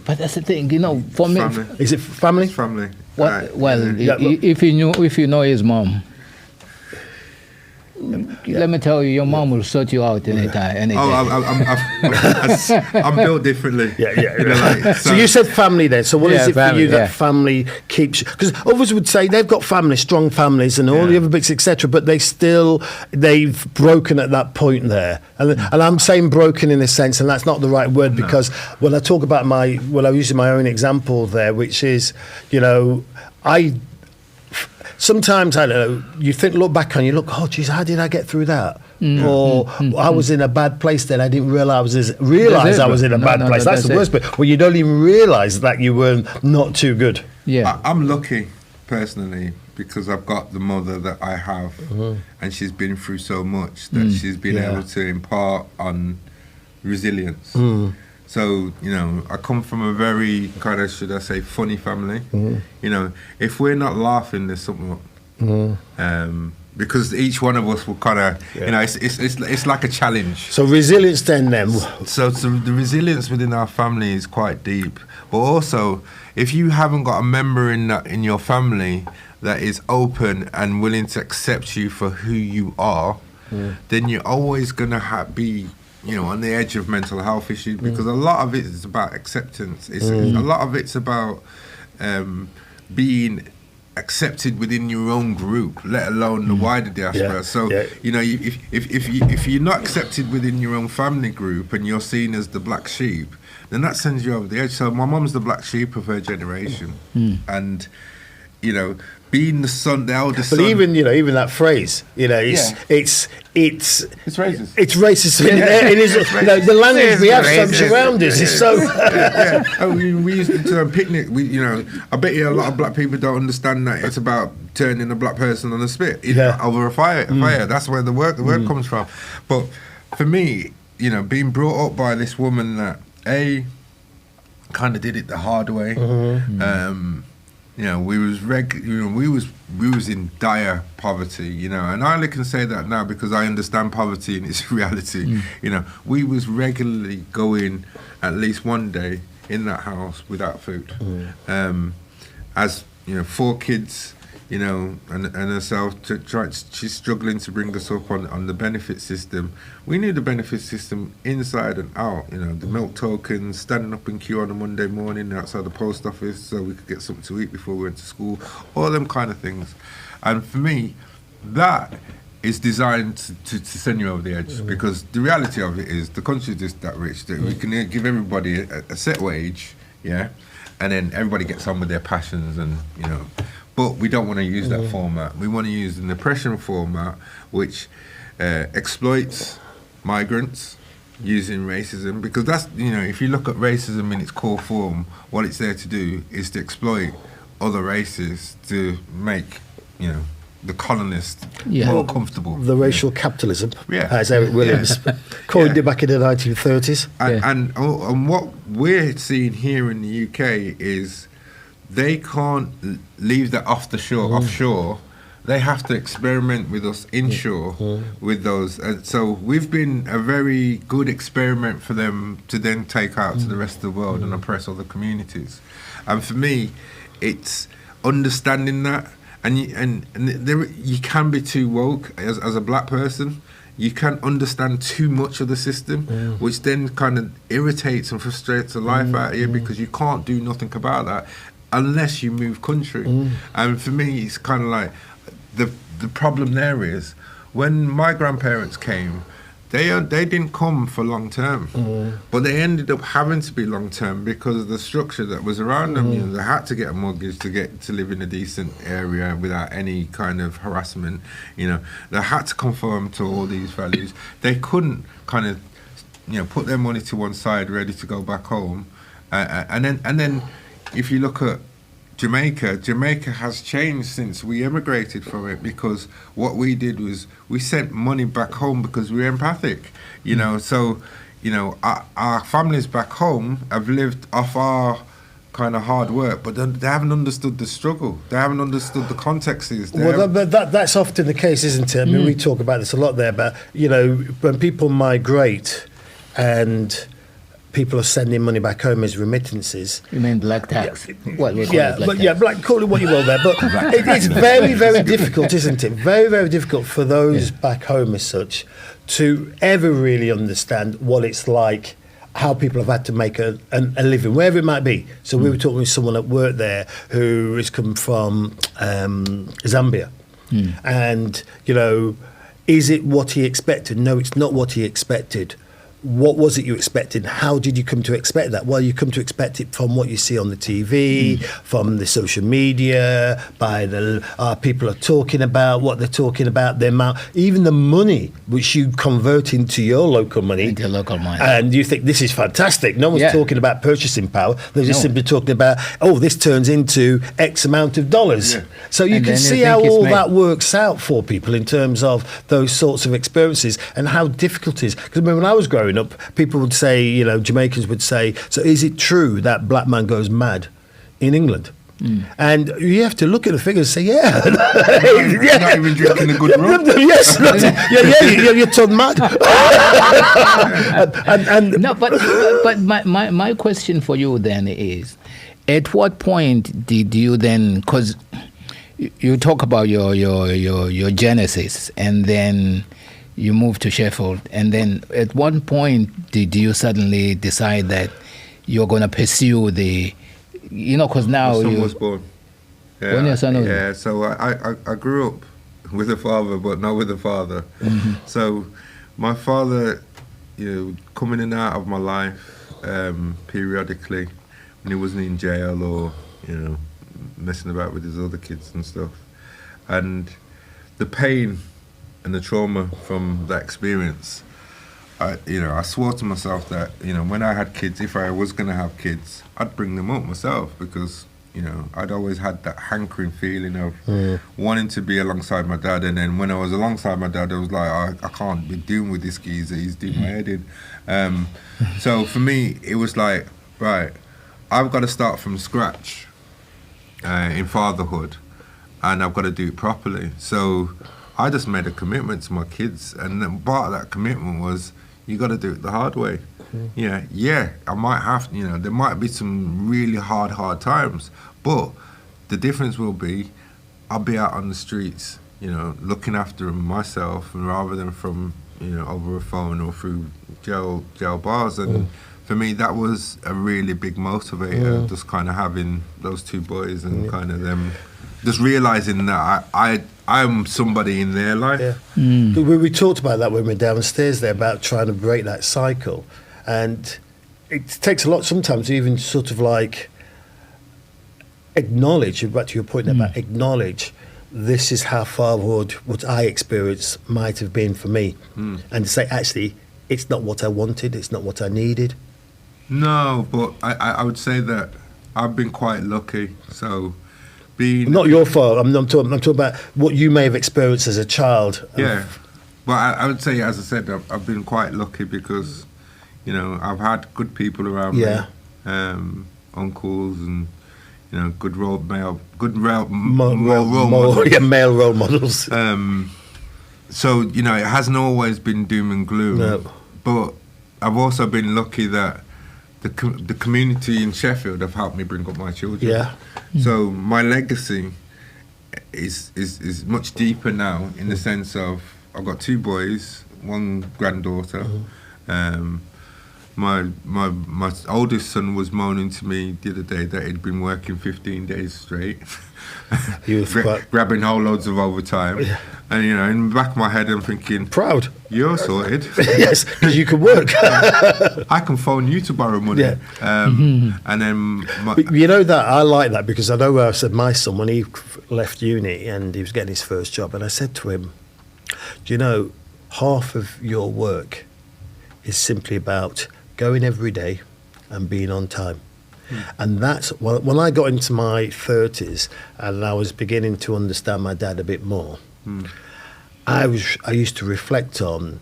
But that's the thing, for me... Family. Is it family? It's family. If you know his mom, let me tell you, your mom will sort you out anytime. I'm built differently. So you said family then. So what is it for you that family keeps? Because others would say they've got families, strong families, and all the other bits, etc. But they've broken at that point there. And I'm saying broken in a sense, and that's not the right word because when I talk about I'm using my own example there, which is, sometimes, I don't know, you look back and you look, oh, geez, how did I get through that? Or I was in a bad place then, I didn't realise I was in a bad place. That's the worst bit. Well, you don't even realise that you were not too good. I'm lucky. personally because I've got the mother that I have, and she's been through so much that she's been able to impart on resilience. So, you know, I come from a very kind of, should I say, funny family. You know, if we're not laughing, there's something up. Because each one of us will kind of, you know, it's like a challenge. So resilience then. So the resilience within our family is quite deep. But also, if you haven't got a member in your family that is open and willing to accept you for who you are, then you're always going to be, you know, on the edge of mental health issues, because a lot of it is about acceptance. A lot of it's about being accepted within your own group, let alone the wider diaspora. You know, if you're not accepted within your own family group and you're seen as the black sheep, then that sends you over the edge. So my mum's the black sheep of her generation, and you know, being the eldest son. But even that phrase, you know, it's racist. It's racist. It is. You know, the language we have around us is so. Oh, we used the term picnic. You know, I bet you a lot of black people don't understand that it's about turning a black person on a spit over a fire. That's where the word comes from. But for me, you know, being brought up by this woman that kind of did it the hard way. You know, we was in dire poverty, you know, and I only can say that now because I understand poverty and its reality. You know, we was regularly going at least one day in that house without food. As you know, 4 kids, you know, and herself, she's struggling to bring us up on the benefit system. We knew the benefit system inside and out, you know, the milk tokens, standing up in queue on a Monday morning outside the post office so we could get something to eat before we went to school, all them kind of things. And for me, that is designed to send you over the edge, because the reality of it is the country is just that rich that we can give everybody a set wage, and then everybody gets on with their passions, and, you know, but we don't want to use that format. We want to use an oppression format which exploits migrants using racism, because that's, you know, if you look at racism in its core form, what it's there to do is to exploit other races to make, you know, the colonists more comfortable. The racial capitalism, as Eric Williams coined it back in the 1930s. And what we're seeing here in the UK is they can't leave that offshore. They have to experiment with us inshore with those. So we've been a very good experiment for them to then take out to the rest of the world and oppress other communities. And for me, it's understanding that. And there, you can be too woke as a black person. You can understand too much of the system, which then kind of irritates and frustrates the life out of you, because you can't do nothing about that unless you move country. And for me, it's kind of like the problem there is when my grandparents came, they didn't come for long term, but they ended up having to be long term because of the structure that was around them. You know, they had to get a mortgage to live in a decent area without any kind of harassment. You know, they had to conform to all these values. They couldn't kind of, you know, put their money to one side, ready to go back home. And then if you look at Jamaica has changed since we emigrated from it, because what we did was we sent money back home because we were empathic, you know. So, you know, our families back home have lived off our kind of hard work, but they haven't understood the struggle. They haven't understood the contexts. But that's often the case, isn't it? I mean, we talk about this a lot there, but, you know, when people migrate and people are sending money back home as remittances. You mean black tax? Call it what you will there. But it's very, very difficult, isn't it? Very, very difficult for those back home as such to ever really understand what it's like, how people have had to make a living, wherever it might be. So we were talking with someone at work there who has come from Zambia. And, you know, is it what he expected? No, it's not what he expected. what was it you expected? How did you come to expect that? Well, you come to expect it from what you see on the TV, from the social media, by the people are talking about, what they're talking about, the amount, even the money which you convert into your local money. Into local money. And you think, this is fantastic. No one's talking about purchasing power. They're just simply talking about, this turns into X amount of dollars. Yeah. So you can see how all that works out for people in terms of those sorts of experiences and how difficult it is. Because when I was growing up, people would say, Jamaicans would say, so is it true that black man goes mad in England? And you have to look at the figures and say, You're not even drinking a good rum. Yes, you're turned mad. No, but my question for you then is, at what point did you then, because you talk about your genesis, and then you moved to Sheffield, and then at one point did you suddenly decide that you're going to pursue the, because now my son was born. Yeah, when your son was born. So I grew up with a father, but not with a father. So my father, coming in and out of my life periodically when he wasn't in jail or messing about with his other kids and stuff, and the pain and the trauma from that experience, I swore to myself that, when I had kids, if I was going to have kids, I'd bring them up myself, because, I'd always had that hankering feeling of wanting to be alongside my dad. And then when I was alongside my dad, I was like, I can't be dealing with this geezer, he's doing my head in. So for me, it was like, right, I've got to start from scratch in fatherhood, and I've got to do it properly. So I just made a commitment to my kids, and then part of that commitment was, you got to do it the hard way. I might have, there might be some really hard times, but the difference will be, I'll be out on the streets, looking after them myself, and rather than from, over a phone or through jail bars. And for me, that was a really big motivator, just kind of having those two boys and kind of them, just realizing that I'm somebody in their life. Yeah. We talked about that when we were downstairs there, about trying to break that cycle. And it takes a lot sometimes to even sort of like acknowledge, back to your point about acknowledge, this is how fatherhood, what I experienced, might have been for me. And to say, actually, it's not what I wanted, it's not what I needed. No, but I would say that I've been quite lucky. So not your fault. I'm talking about what you may have experienced as a child. Yeah. Well, I would say, as I said, I've been quite lucky because, I've had good people around me, uncles and, good male role models. So, it hasn't always been doom and gloom. No. But I've also been lucky that the community in Sheffield have helped me bring up my children. Yeah. So my legacy is much deeper now, in the sense of, I've got two boys, one granddaughter. My oldest son was moaning to me the other day that he'd been working 15 days straight, grabbing whole loads of overtime. Yeah. And, in the back of my head, I'm thinking, proud. You're sorted. Yes, because you can work. I can phone you to borrow money. Yeah. And then... that, I like that, because I know where I said my son, when he left uni and he was getting his first job, and I said to him, half of your work is simply about going every day and being on time. And that's when I got into my 30s and I was beginning to understand my dad a bit more. I used to reflect on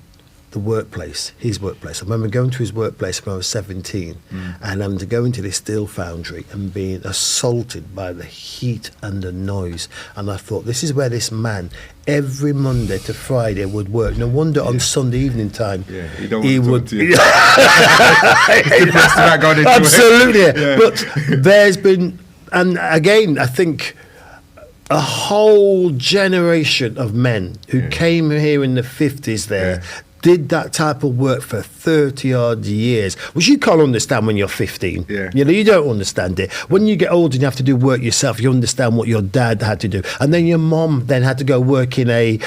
the workplace, his workplace. I remember going to his workplace when I was 17, and I'm to go into this steel foundry and being assaulted by the heat and the noise. And I thought, this is where this man every Monday to Friday would work. No wonder on Sunday evening time he would. Absolutely. Yeah. But there's been, and again, I think, a whole generation of men who came here in the 50s there, did that type of work for 30 odd years, which you can't understand when you're 15. Yeah. You know, you don't understand it. When you get older and you have to do work yourself, you understand what your dad had to do. And then your mom then had to go work in a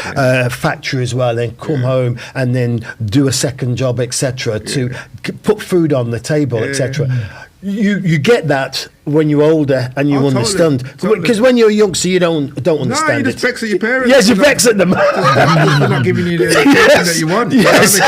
factory as well, then come home and then do a second job, etc., to put food on the table, etc. You get that when you're older and you understand, because when you're young, so you don't understand. No, you just vex at your parents. Yes, you vex at them. They're not giving you the education that you want. Yes.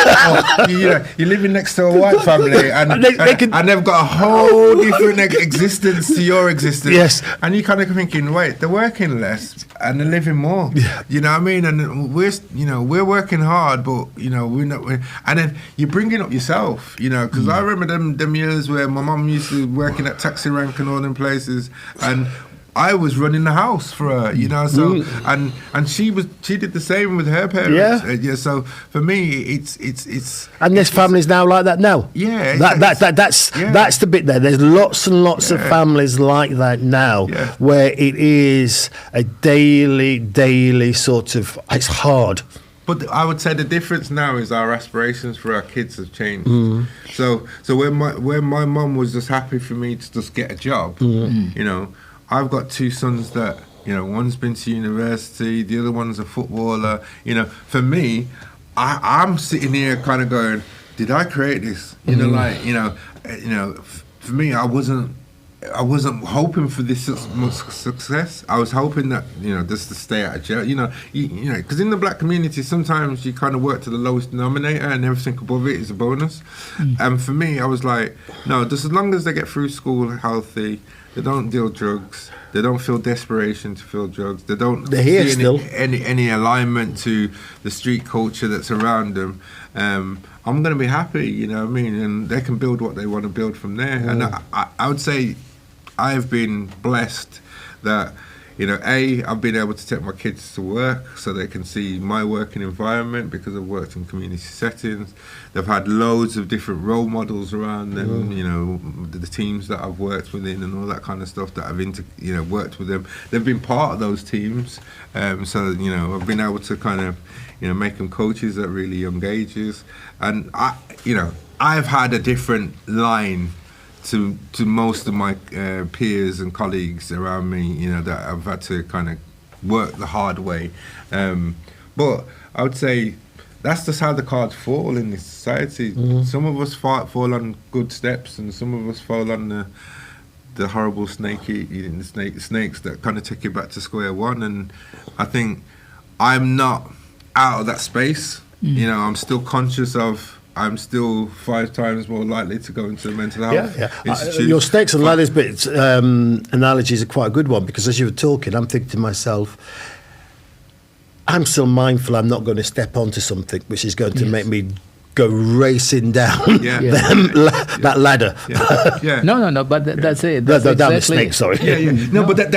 You're living next to a white family, and they've got a whole different existence to your existence. Yes. And you're kind of thinking, wait, they're working less and they're living more. Yeah. You know what I mean? And we're working hard, but we're not. And then you're bringing up yourself, because I remember them years where my mum used to working at taxi rank and all them places, and I was running the house for her, so and she did the same with her parents. Yeah. So for me, it's and there's families now like that now. Yeah. That's the bit there. There's lots and lots of families like that now, where it is a daily sort of. It's hard. But I would say the difference now is our aspirations for our kids have changed. So when my mum was just happy for me to just get a job, I've got two sons that, one's been to university, the other one's a footballer. For me, I'm sitting here kind of going, did I create this? For me, I wasn't hoping for this much success. I was hoping that, just to stay out of jail, because in the black community, sometimes you kind of work to the lowest denominator and everything above it is a bonus. And for me, I was like, no, just as long as they get through school healthy, they don't deal drugs, they don't feel desperation to feel drugs, they don't see any alignment to the street culture that's around them, I'm going to be happy, you know what I mean? And they can build what they want to build from there. And I would say I've been blessed that, I've been able to take my kids to work so they can see my working environment because I've worked in community settings. They've had loads of different role models around them, the teams that I've worked within and all that kind of stuff that I've worked with them. They've been part of those teams. So, I've been able to kind of, make them coaches at really young ages. And I've had a different line to most of my peers and colleagues around me, that I've had to kind of work the hard way. But I would say that's just how the cards fall in this society. Some of us fall on good steps, and some of us fall on the horrible snakes that kind of take you back to square one. And I think I'm not out of that space. I'm still conscious of. I'm still 5 times more likely to go into a mental health institute. Your snakes and ladders bits analogies are quite a good one, because as you were talking, I'm thinking to myself, I'm still mindful I'm not going to step onto something which is going to make me go racing down that ladder. No, but that's it. That's down the snake, sorry. No, but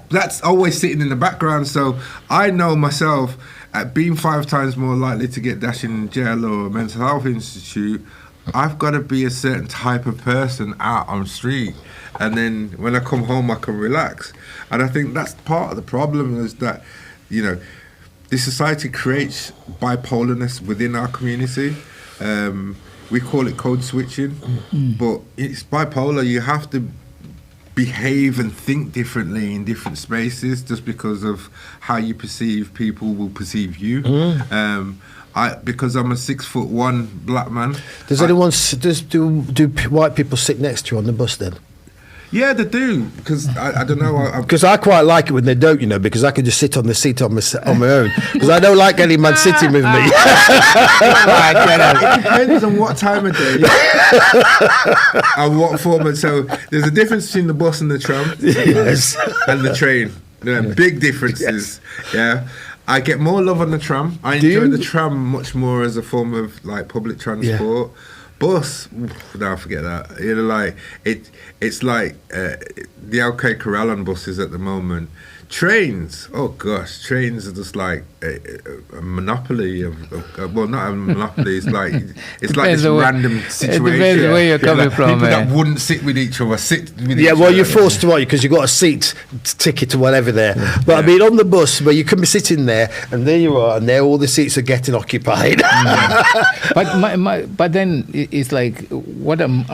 that's always sitting in the background. So I know myself, at being 5 times more likely to get dashed in jail or a mental health institute, I've got to be a certain type of person out on the street. And then when I come home, I can relax. And I think that's part of the problem, is that, this society creates bipolarness within our community. We call it code switching, but it's bipolar. You have to behave and think differently in different spaces just because of how you perceive people will perceive you. Because I'm a 6'1" black man. Do white people sit next to you on the bus then? Yeah, they do, because I don't know. Because I quite like it when they don't, because I can just sit on the seat on my own. Because I don't like any man sitting with me. It depends on what time of day and what format. So there's a difference between the bus and the tram, and the train. Big differences. Yeah. I get more love on the tram. I enjoy the tram much more as a form of public transport. Bus, no, forget that. It's like the OK Corral on buses at the moment. Trains, oh gosh, trains are just like a monopoly of well, not a monopoly. It's like this random situation. It depends where you're coming from, people man. that wouldn't sit with each other sit with each Yeah, other. well, you're forced to, aren't you? Because you've got a seat ticket or whatever there. But I mean, on the bus, where you can be sitting there, and there you are, and there all the seats are getting occupied. But then it's like what I'm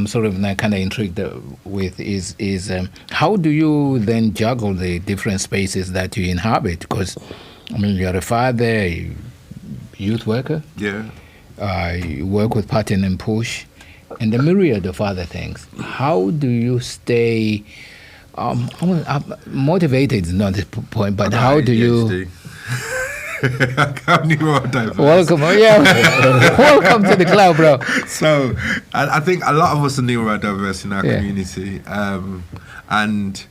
sort of kind of intrigued with is how do you then juggle the different spaces that you inhabit? Because I mean, you're a father, a youth worker. Yeah. You work with Pattern and Push, and the myriad of other things. How do you stay motivated? Is not the point, but how do you? I'm neurodiverse. Welcome, welcome to the club, bro. So, I think a lot of us are neurodiverse in our community, and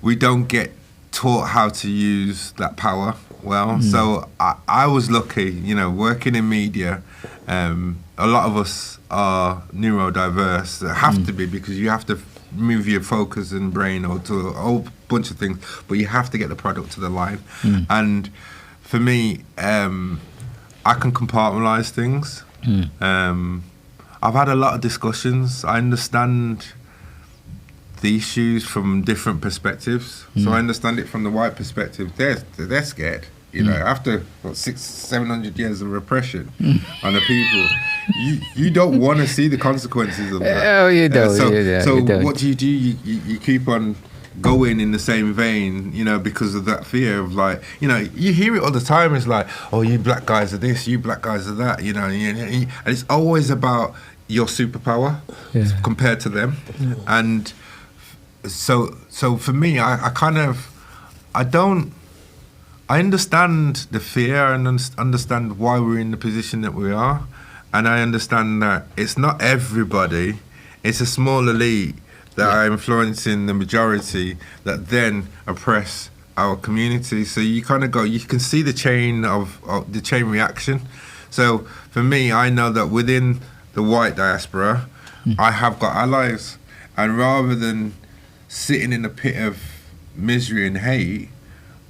we don't get taught how to use that power well. So, I was lucky, working in media. A lot of us are neurodiverse. They have to be, because you have to move your focus and brain or to a whole bunch of things, but you have to get the product to the line. And for me, I can compartmentalize things. I've had a lot of discussions. I understand the issues from different perspectives. So I understand it from the white perspective. They're scared. After 600-700 years of repression on the people, you don't want to see the consequences of that. Oh, you don't. So what do? You keep on going in the same vein, because of that fear of you hear it all the time. It's like, oh, you black guys are this, you black guys are that, and it's always about your superpower compared to them. And so for me, I understand the fear and understand why we're in the position that we are, and I understand that it's not everybody, it's a small elite that are influencing the majority that then oppress our community. So you kind of you can see the chain of the chain reaction. So for me, I know that within the white diaspora, I have got allies, and rather than sitting in a pit of misery and hate,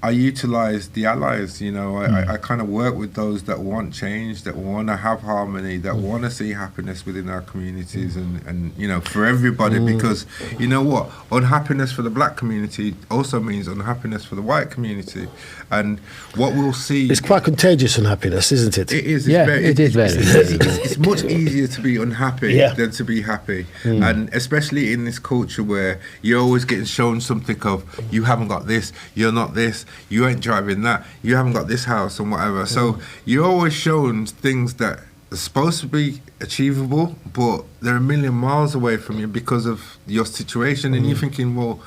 I utilize the allies. I kind of work with those that want change, that want to have harmony, that want to see happiness within our communities, and for everybody. Because you know what, unhappiness for the black community also means unhappiness for the white community, and what we'll see. It's quite contagious, unhappiness, isn't it? It is. It is very. It's much easier to be unhappy than to be happy, and especially in this culture where you're always getting shown something of, you haven't got this, you're not this, you ain't driving that, you haven't got this house and whatever. So you're always shown things that are supposed to be achievable, but they're a million miles away from you because of your situation. And you're thinking, well,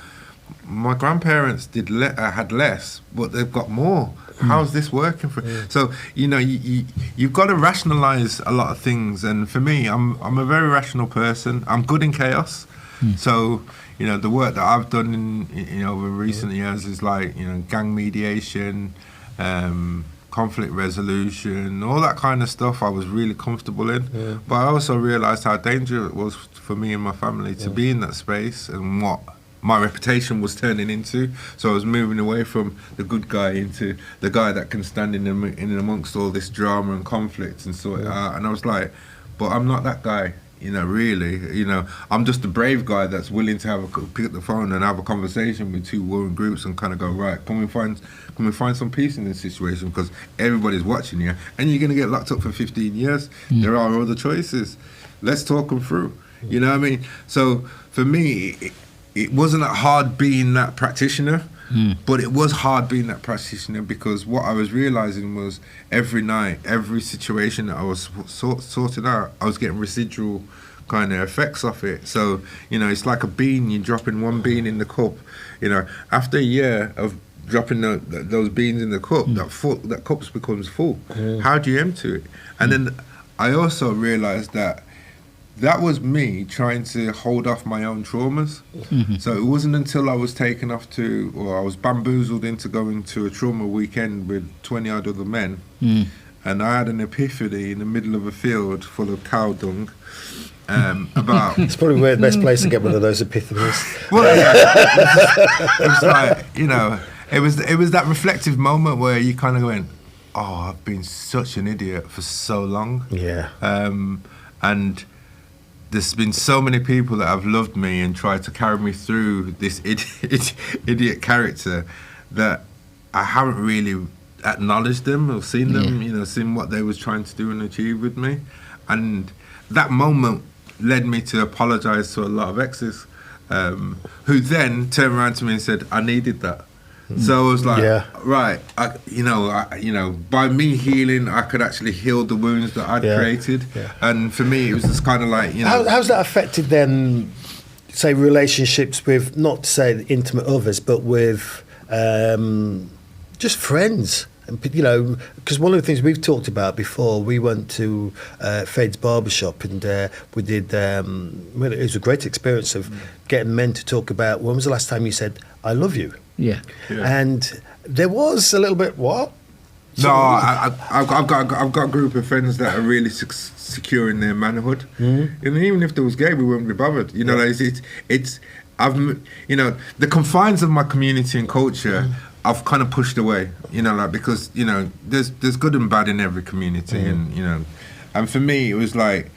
my grandparents had less, but they've got more. How's this working for? So you've got to rationalize a lot of things. And for me, I'm a very rational person. I'm good in chaos. So the work that I've done in over recent years is gang mediation, conflict resolution, all that kind of stuff I was really comfortable in. But I also realized how dangerous it was for me and my family to be in that space, and what my reputation was turning into. So I was moving away from the good guy into the guy that can stand in amongst all this drama and conflict and sort it out. And I was like, but I'm not that guy. Really, I'm just the brave guy that's willing to pick up the phone and have a conversation with two warring groups and kind of go, right, can we find some peace in this situation, because everybody's watching you and you're going to get locked up for 15 years. There are other choices. Let's talk them through. You know what I mean? So for me, it wasn't hard being that practitioner. But it was hard being that practitioner, because what I was realizing was every night, every situation that I was sorting out, I was getting residual kind of effects off it. So, it's like a bean, you're dropping one bean in the cup. After a year of dropping those beans in the cup, that cup becomes full. How do you empty it? And then I also realized that was me trying to hold off my own traumas. So it wasn't until I was taken off I was bamboozled into going to a trauma weekend with 20 odd other men, and I had an epiphany in the middle of a field full of cow dung, about. It's probably the best place to get one of those epiphanies. Well, yeah, it was like, you know, it was that reflective moment where you kind of went, oh, I've been such an idiot for so long. Yeah. And there's been so many people that have loved me and tried to carry me through this idiot character that I haven't really acknowledged them or seen them, you know, seen what they was trying to do and achieve with me. And that moment led me to apologise to a lot of exes, who then turned around to me and said, I needed that. So I was like, right, by me healing, I could actually heal the wounds that I'd created. Yeah. And for me, it was just kind of like, you know. How's that affected then, say, relationships with, not to say the intimate others, but with just friends? And, you know, because one of the things we've talked about before, we went to Fade's barbershop and we did, it was a great experience of getting men to talk about, when was the last time you said, I love you? Yeah. And there was a little bit, what? No, I've got a group of friends that are really secure in their manhood, and even if they was gay, we wouldn't be bothered. You know, like the confines of my community and culture, I've kind of pushed away. You know, like, because you know, there's good and bad in every community, and you know, and for me, it was like,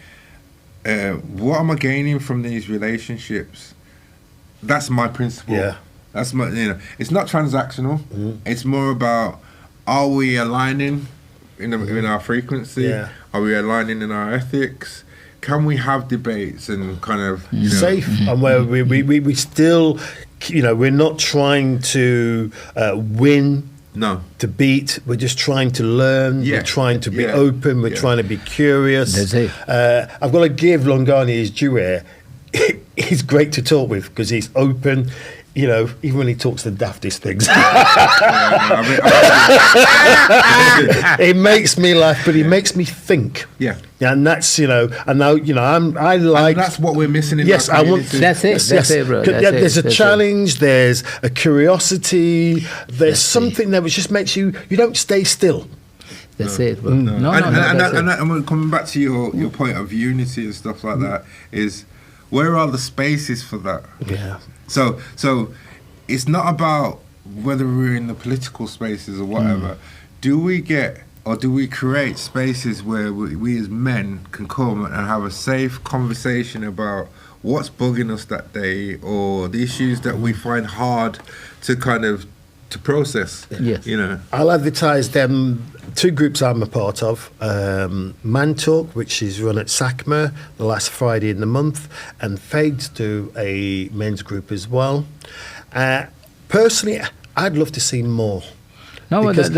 what am I gaining from these relationships? That's my principle. Yeah. That's my, you know, it's not transactional. It's more about, are we aligning in our frequency? Yeah. Are we aligning in our ethics? Can we have debates and kind of, you know, safe, and where we still, you know, we're not trying to win. No. To beat, we're just trying to learn. We're trying to be open. We're trying to be curious. That's it. I've got to give Longani his due here. He's great to talk with because he's open. You know, even when he talks the daftest things. It makes me laugh, but it makes me think. Yeah. And that's, you know, and now, you know, I like... And that's what we're missing in yes, our community. That's it, that's it, bro. There's a challenge, there's a curiosity, there's something there which just makes you don't stay still. That's it, bro. And coming back to your point of unity and stuff like that, is where are the spaces for that? Yeah. So it's not about whether we're in the political spaces or whatever. Do we create spaces where we as men can come and have a safe conversation about what's bugging us that day or the issues that we find hard to kind of to process? Yes. You know, I'll advertise them. Two groups I'm a part of, Man Talk, which is run at SACMA the last Friday in the month, and Fades do a men's group as well. Personally, I'd love to see more. No, that's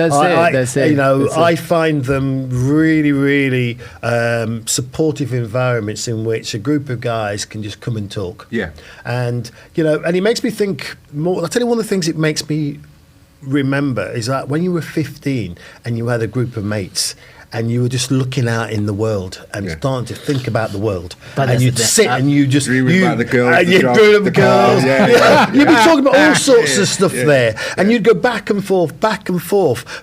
it. You know, that's I it. find them really, really supportive environments in which a group of guys can just come and talk. Yeah. And, you know, and it makes me think more. I'll tell you one of the things it makes me remember is that when you were 15 and you had a group of mates and you were just looking out in the world and starting to think about the world, and you'd sit and you just dreaming about the girls, you'd dream of the girls. You'd be talking about all sorts of stuff there, and you'd go back and forth,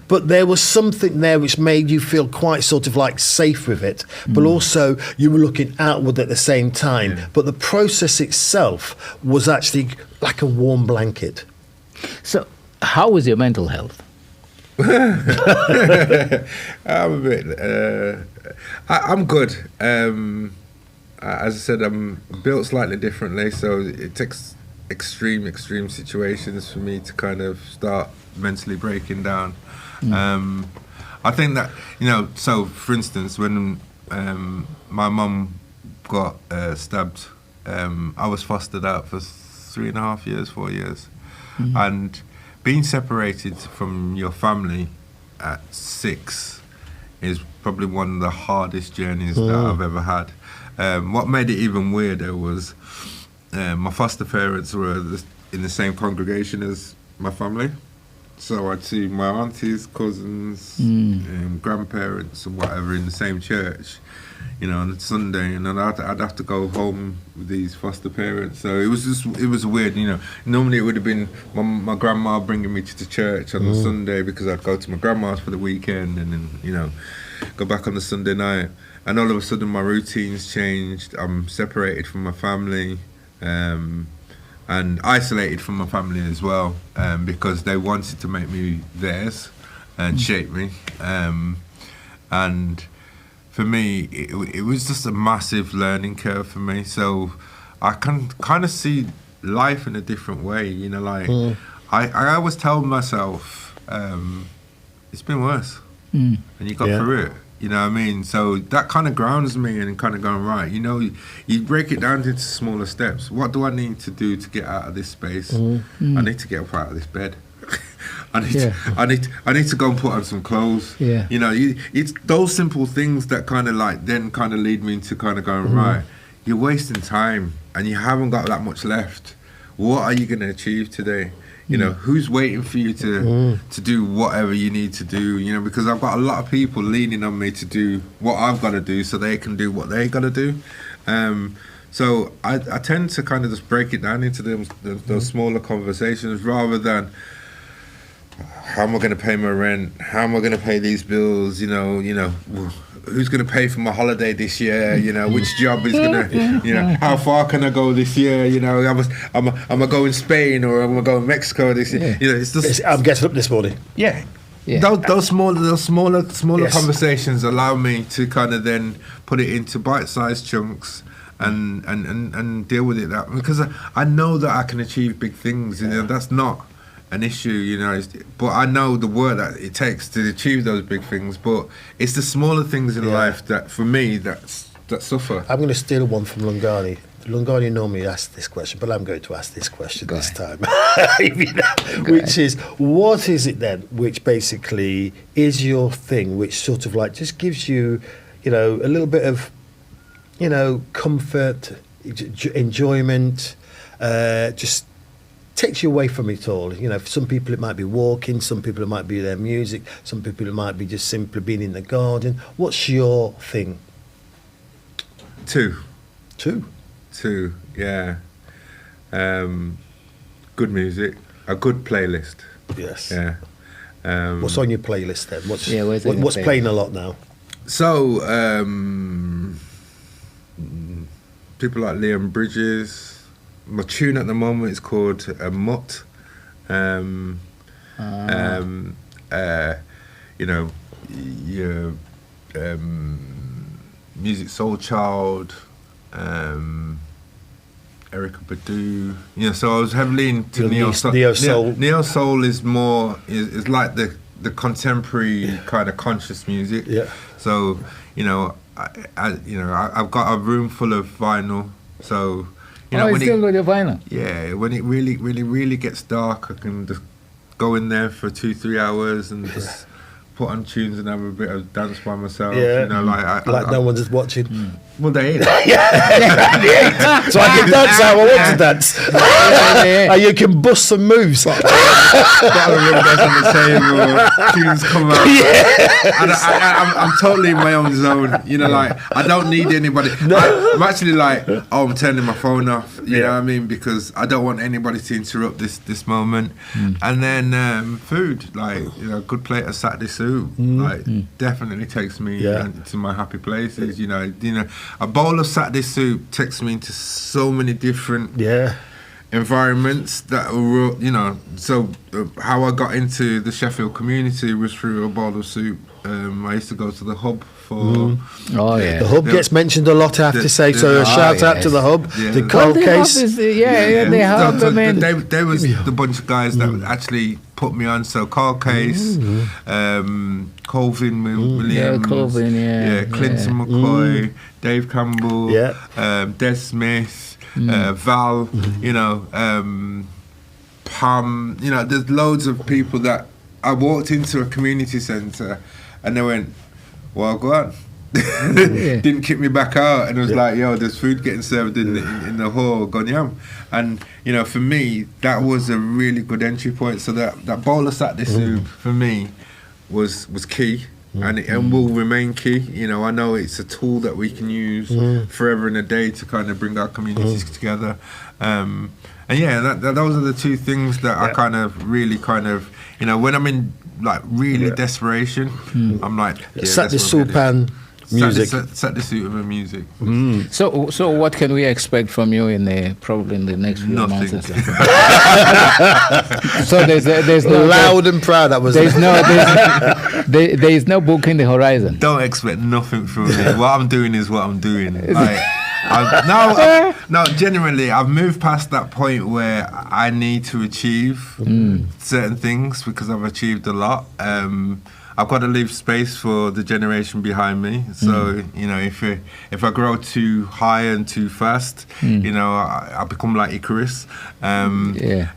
but there was something there which made you feel quite sort of like safe with it, but also you were looking outward at the same time. But the process itself was actually like a warm blanket. So how was your mental health? I'm a bit. I'm good. As I said, I'm built slightly differently, so it takes extreme situations for me to kind of start mentally breaking down. I think that, you know, so for instance, when my mum got stabbed, I was fostered out for 3.5 years, 4 years, and being separated from your family at 6 is probably one of the hardest journeys that I've ever had. What made it even weirder was my foster parents were in the same congregation as my family. So I'd see my aunties, cousins, grandparents, and whatever in the same church, you know, on a Sunday, and then I'd have to go home with these foster parents. So it was weird, you know. Normally it would have been my grandma bringing me to the church on the Sunday because I'd go to my grandma's for the weekend, and then, you know, go back on the Sunday night. And all of a sudden my routine's changed. I'm separated from my family. And isolated from my family as well, because they wanted to make me theirs and shape me. And for me, it was just a massive learning curve for me. So I can kind of see life in a different way, you know, like I always tell myself, it's been worse and you got through it. You know what I mean? So that kind of grounds me and kind of going, right, you know, you break it down into smaller steps. What do I need to do to get out of this space? I need to get up out of this bed. I need to go and put on some clothes. Yeah. You know, it's those simple things that kind of like then kind of lead me into kind of going, right, you're wasting time and you haven't got that much left. What are you going to achieve today? You know, who's waiting for you to do whatever you need to do, you know, because I've got a lot of people leaning on me to do what I've got to do so they can do what they got to do. So I tend to kind of just break it down into those smaller conversations rather than how am I going to pay my rent? How am I going to pay these bills? You know, who's going to pay for my holiday this year? You know, which job is going to, you know, how far can I go this year? You know, am I going Spain or am I going Mexico this year? Yeah. You know, it's just. I'm getting up this morning. Yeah. Yeah. Those smaller Yes. conversations allow me to kind of then put it into bite-sized chunks and deal with it because I know that I can achieve big things. You know, that's not an issue, you know, but I know the work that it takes to achieve those big things, but it's the smaller things in life that for me that suffer. I'm going to steal one from Lungani. Lungani normally asks this question, but I'm going to ask this question this time. You know, which is, what is it then which basically is your thing, which sort of like just gives you, you know, a little bit of, you know, comfort, enjoyment, just takes you away from it all. You know, for some people it might be walking, some people it might be their music, some people it might be just simply being in the garden. What's your thing? Two, yeah. Good music, a good playlist. Yes. Yeah. What's on your playlist then? What's what's playing a lot now? So, people like Liam Bridges. My tune at the moment is called Mutt. You know, your Music Soul Child, Erykah Badu. You know, so I was heavily into neo soul. Neo soul is more is like the contemporary kind of conscious music. Yeah. So you know, I've got a room full of vinyl. So. You know, when still got your vinyl? Yeah, when it really gets dark, I can just go in there for 2-3 hours and just put on tunes and have a bit of dance by myself. Yeah. You know, like no one's watching. Well, they ain't. So I can dance how I want to dance. And you can bust some moves. Bottle of rum goes on the table, tunes come out. And I'm totally in my own zone. You know, like, I don't need anybody. I'm actually like, I'm turning my phone off. You know what I mean? Because I don't want anybody to interrupt this moment. And then food, like, you know, a good plate of Saturday soup, like, definitely takes me to my happy places. You know, a bowl of Saturday soup takes me into so many different environments that were, you know. So how I got into the Sheffield community was through a bowl of soup. I used to go to the Hub for. Oh yeah, the Hub gets mentioned a lot. I have to say, so a shout out to the Hub. The Cold Case. They helped them in. They was the bunch of guys that actually put me on. So Cold Case, Colvin Williams, Clinton McCoy, Dave Campbell, Des Smith, Val, you know, Pam. You know, there's loads of people that I walked into a community centre and they went, well, go on. didn't kick me back out, and it was like, yo, there's food getting served in the hall, gonyam. And you know, for me, that was a really good entry point. So that bowl of satay soup for me was key. And will remain key. You know, I know it's a tool that we can use forever and a day to kind of bring our communities together. And yeah, those are the two things that I kind of really you know, when I'm in like really desperation, I'm like, Set the soup and music. Set the soup and music. So what can we expect from you probably in the next few months? Nothing. So there's no loud and proud. That was. There is no book in the horizon. Don't expect nothing from me. What I'm doing is what I'm doing. Like, no, genuinely, I've moved past that point where I need to achieve certain things because I've achieved a lot. I've got to leave space for the generation behind me. So, you know, if I grow too high and too fast, you know, I become like Icarus. And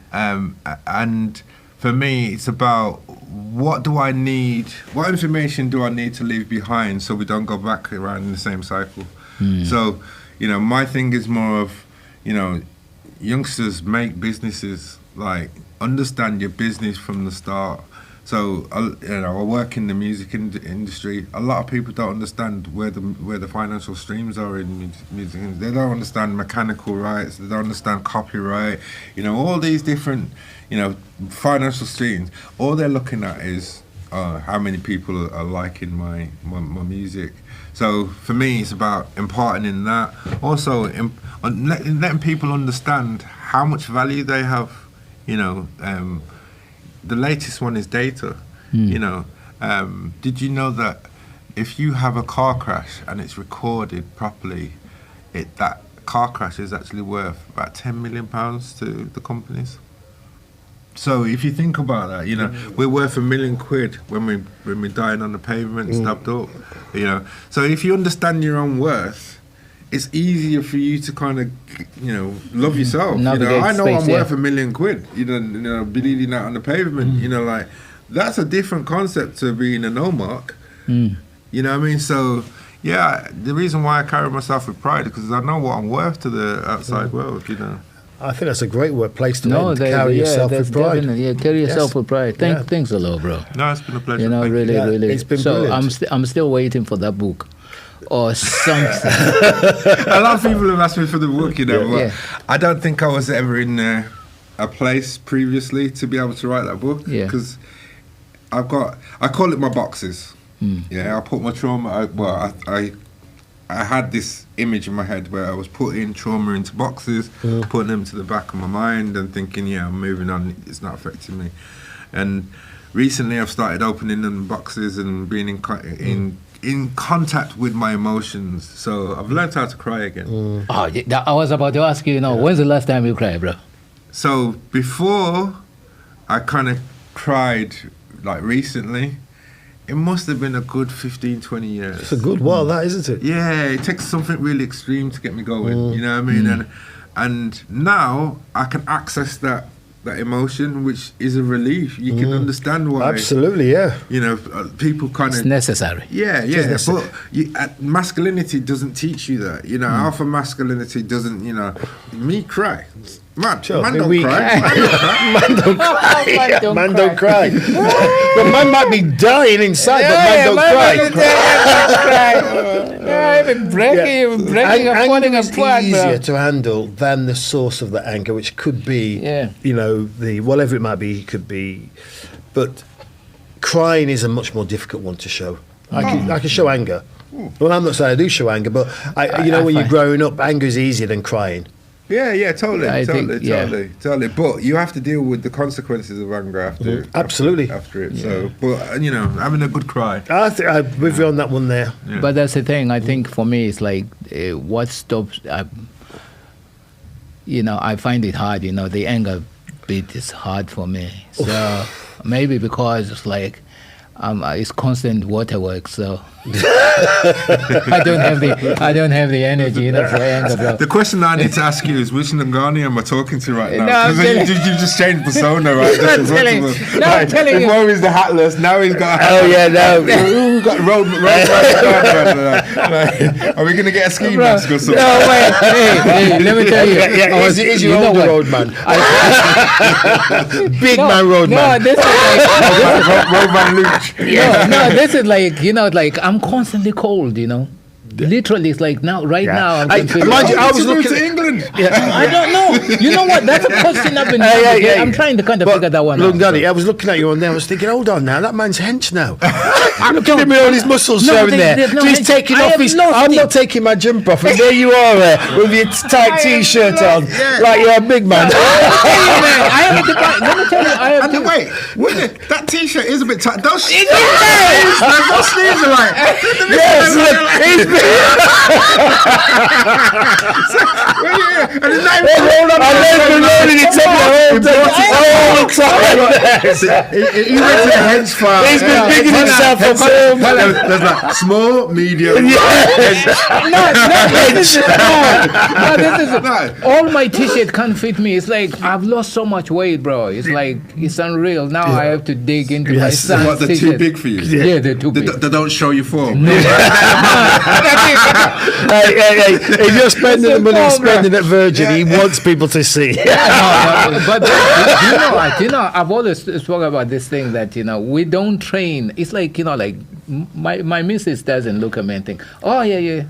for me, it's about what information do I need to leave behind so we don't go back around in the same cycle. So, you know, my thing is more of, you know, youngsters make businesses, like understand your business from the start. So, you know, I work in the music industry. A lot of people don't understand where the financial streams are in music. They don't understand mechanical rights. They don't understand copyright. You know, all these different, you know, financial streams. All they're looking at is how many people are liking my music. So for me, it's about imparting in that. Also, letting people understand how much value they have. You know. The latest one is data. You know, did you know that if you have a car crash and it's recorded properly, that car crash is actually worth about £10 million to the companies? So if you think about that, you know, we're worth £1 million when we're dying on the pavement, stabbed up. You know, so if you understand your own worth, it's easier for you to kind of, you know, love yourself. You know, I know I'm worth £1 million. You know, bleeding out on the pavement. You know, like that's a different concept to being a no mark. You know what I mean? So yeah, the reason why I carry myself with pride is because I know what I'm worth to the outside world. You know. I think that's a great place to carry yourself with pride. Carry yourself with pride. Thanks a lot, bro. No, it's been a pleasure. You know, really. It's been brilliant. I'm still waiting for that book. Or something. A lot of people have asked me for the book, you know, but I don't think I was ever in a place previously to be able to write that book because I call it my boxes. I put my trauma. I had this image in my head where I was putting trauma into boxes, putting them to the back of my mind, and thinking, I'm moving on. It's not affecting me. And recently, I've started opening them boxes and being in contact with my emotions. So I've learned how to cry again. I was about to ask you, when's the last time you cried, bro? So before I kind of cried, like recently, it must have been a good 15, 20 years. It's a good while, that, isn't it? Yeah, it takes something really extreme to get me going, you know what I mean? And now I can access that emotion, which is a relief. You can understand why. Absolutely, yeah. You know, people kind of... It's necessary. Yeah. But masculinity doesn't teach you that. You know, alpha masculinity doesn't, you know... Me cry. Man don't cry. Man don't cry. But man might be dying inside, but man don't cry. Anger is easier to handle than the source of the anger, which could be, you know, the whatever it might be, could be. But crying is a much more difficult one to show. I can show anger. Well, I'm not saying I do show anger, but when you're growing up, anger is easier than crying. Yeah, totally. But you have to deal with the consequences of anger after. Absolutely. After it. So, but you know, having a good cry. I think I'm with you on that one there. Yeah. But that's the thing. I think for me, it's like what stops. I find it hard. You know, the anger bit is hard for me. So maybe because it's like it's constant waterworks. So. I don't have the energy, for anger, bro. The question I need to ask you is, which Ngani am I talking to right now? No, Because you just changed persona, right? I'm telling you. Before he's the hatless, now he's got a hat. Oh yeah, no. We've got road Are we going to get a ski mask or something? No, wait. Hey, let me tell you. Is your older road man? Big man road man. This is like, Road man Luch. no, this is like, like I'm constantly cold, Literally, it's like now, now, I'm confused. Mind you, I was looking to England. I don't know. You know what? That's a question I've been I'm trying to kind of figure that one look, out. Daddy, I was looking at you on there. I was thinking, hold on now, that man's hench now. Look at him with all his muscles showing there. He's taking off his. I'm not taking my jumper off, and there you are with your tight T-shirt on, like you're a big man. Let me tell you, I have. Wait, that T-shirt is a bit tight. Those sleeves are like. Yes, look, he's big. And it's not even rolling it all the time. He went to the hench file. He's been bigging himself up. There's like small, medium. This is all my T-shirt can't fit me. It's like I've lost so much weight, bro. It's like it's unreal. Now I have to dig into my son's What, they're too big for you? Yeah, they're too big. They don't show you form. Hey, if you're spending the money spending at Virgin, he wants people to see. But I've always spoken about this thing that we don't train. It's like like my missus doesn't look at me and think, oh yeah.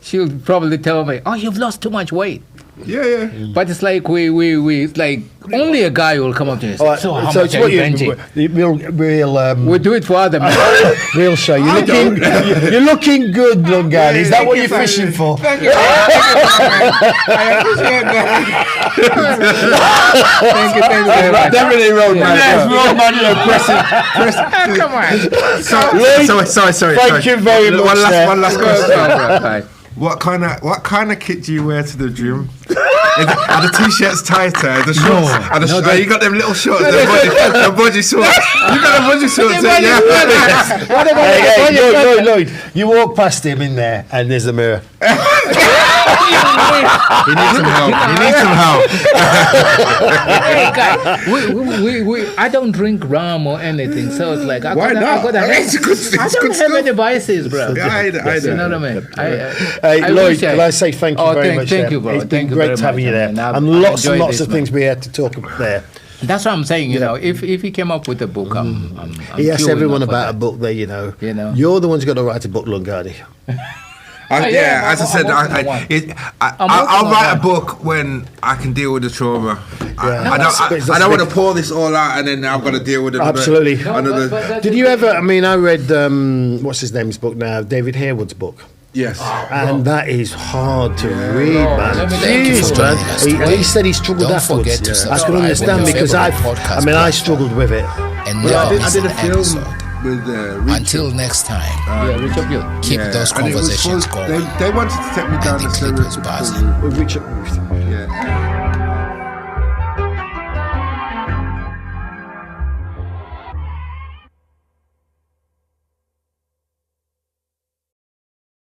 She'll probably tell me, oh, you've lost too much weight. Yeah. But it's like we it's like only a guy will come up to me and say, so how much are you benching? We'll do it for other men. We'll show you. You're looking good, Lungard. Is that what you're fishing for? Thank you. I appreciate that. Thank you very much. Definitely road man. Come on. Sorry. Thank you very much. One last question. Right. What kind of kit do you wear to the gym? Are the T-shirts tighter? The shorts? You got them little shorts, the body shorts. You got the body shorts. Hey, Lloyd, you walk past him in there, and there's a mirror. He needs some help. Hey, guy, I don't drink rum or anything, so it's like I don't have any biases, bro. I You know what I mean? Hey, Lloyd, can I say thank you very much? Thank you, bro. It's been Thank you great very to have much, you there. man. And lots and lots of things we had to talk about there. That's what I'm saying. If he came up with a book, I'm he asked queuing everyone up for about a that. book there. You're the one who's got to write a book, Lungardi. As I said, I'll write a book when I can deal with the trauma. I don't want to pour this all out and then I've got to deal with it. Absolutely. Did you ever? I mean, I read what's his name's book now, David Harewood's book. Yes. And that is hard to read, man. Thank you for joining us today. He said he struggled Don't afterwards. forget to I can understand because I struggled with it. And I never miss did an a film episode. with Until next time, Richard Buell. keep those and it was conversations supposed- going. They wanted to take me down And the the clip was stereotypical buzzing. route. Richard,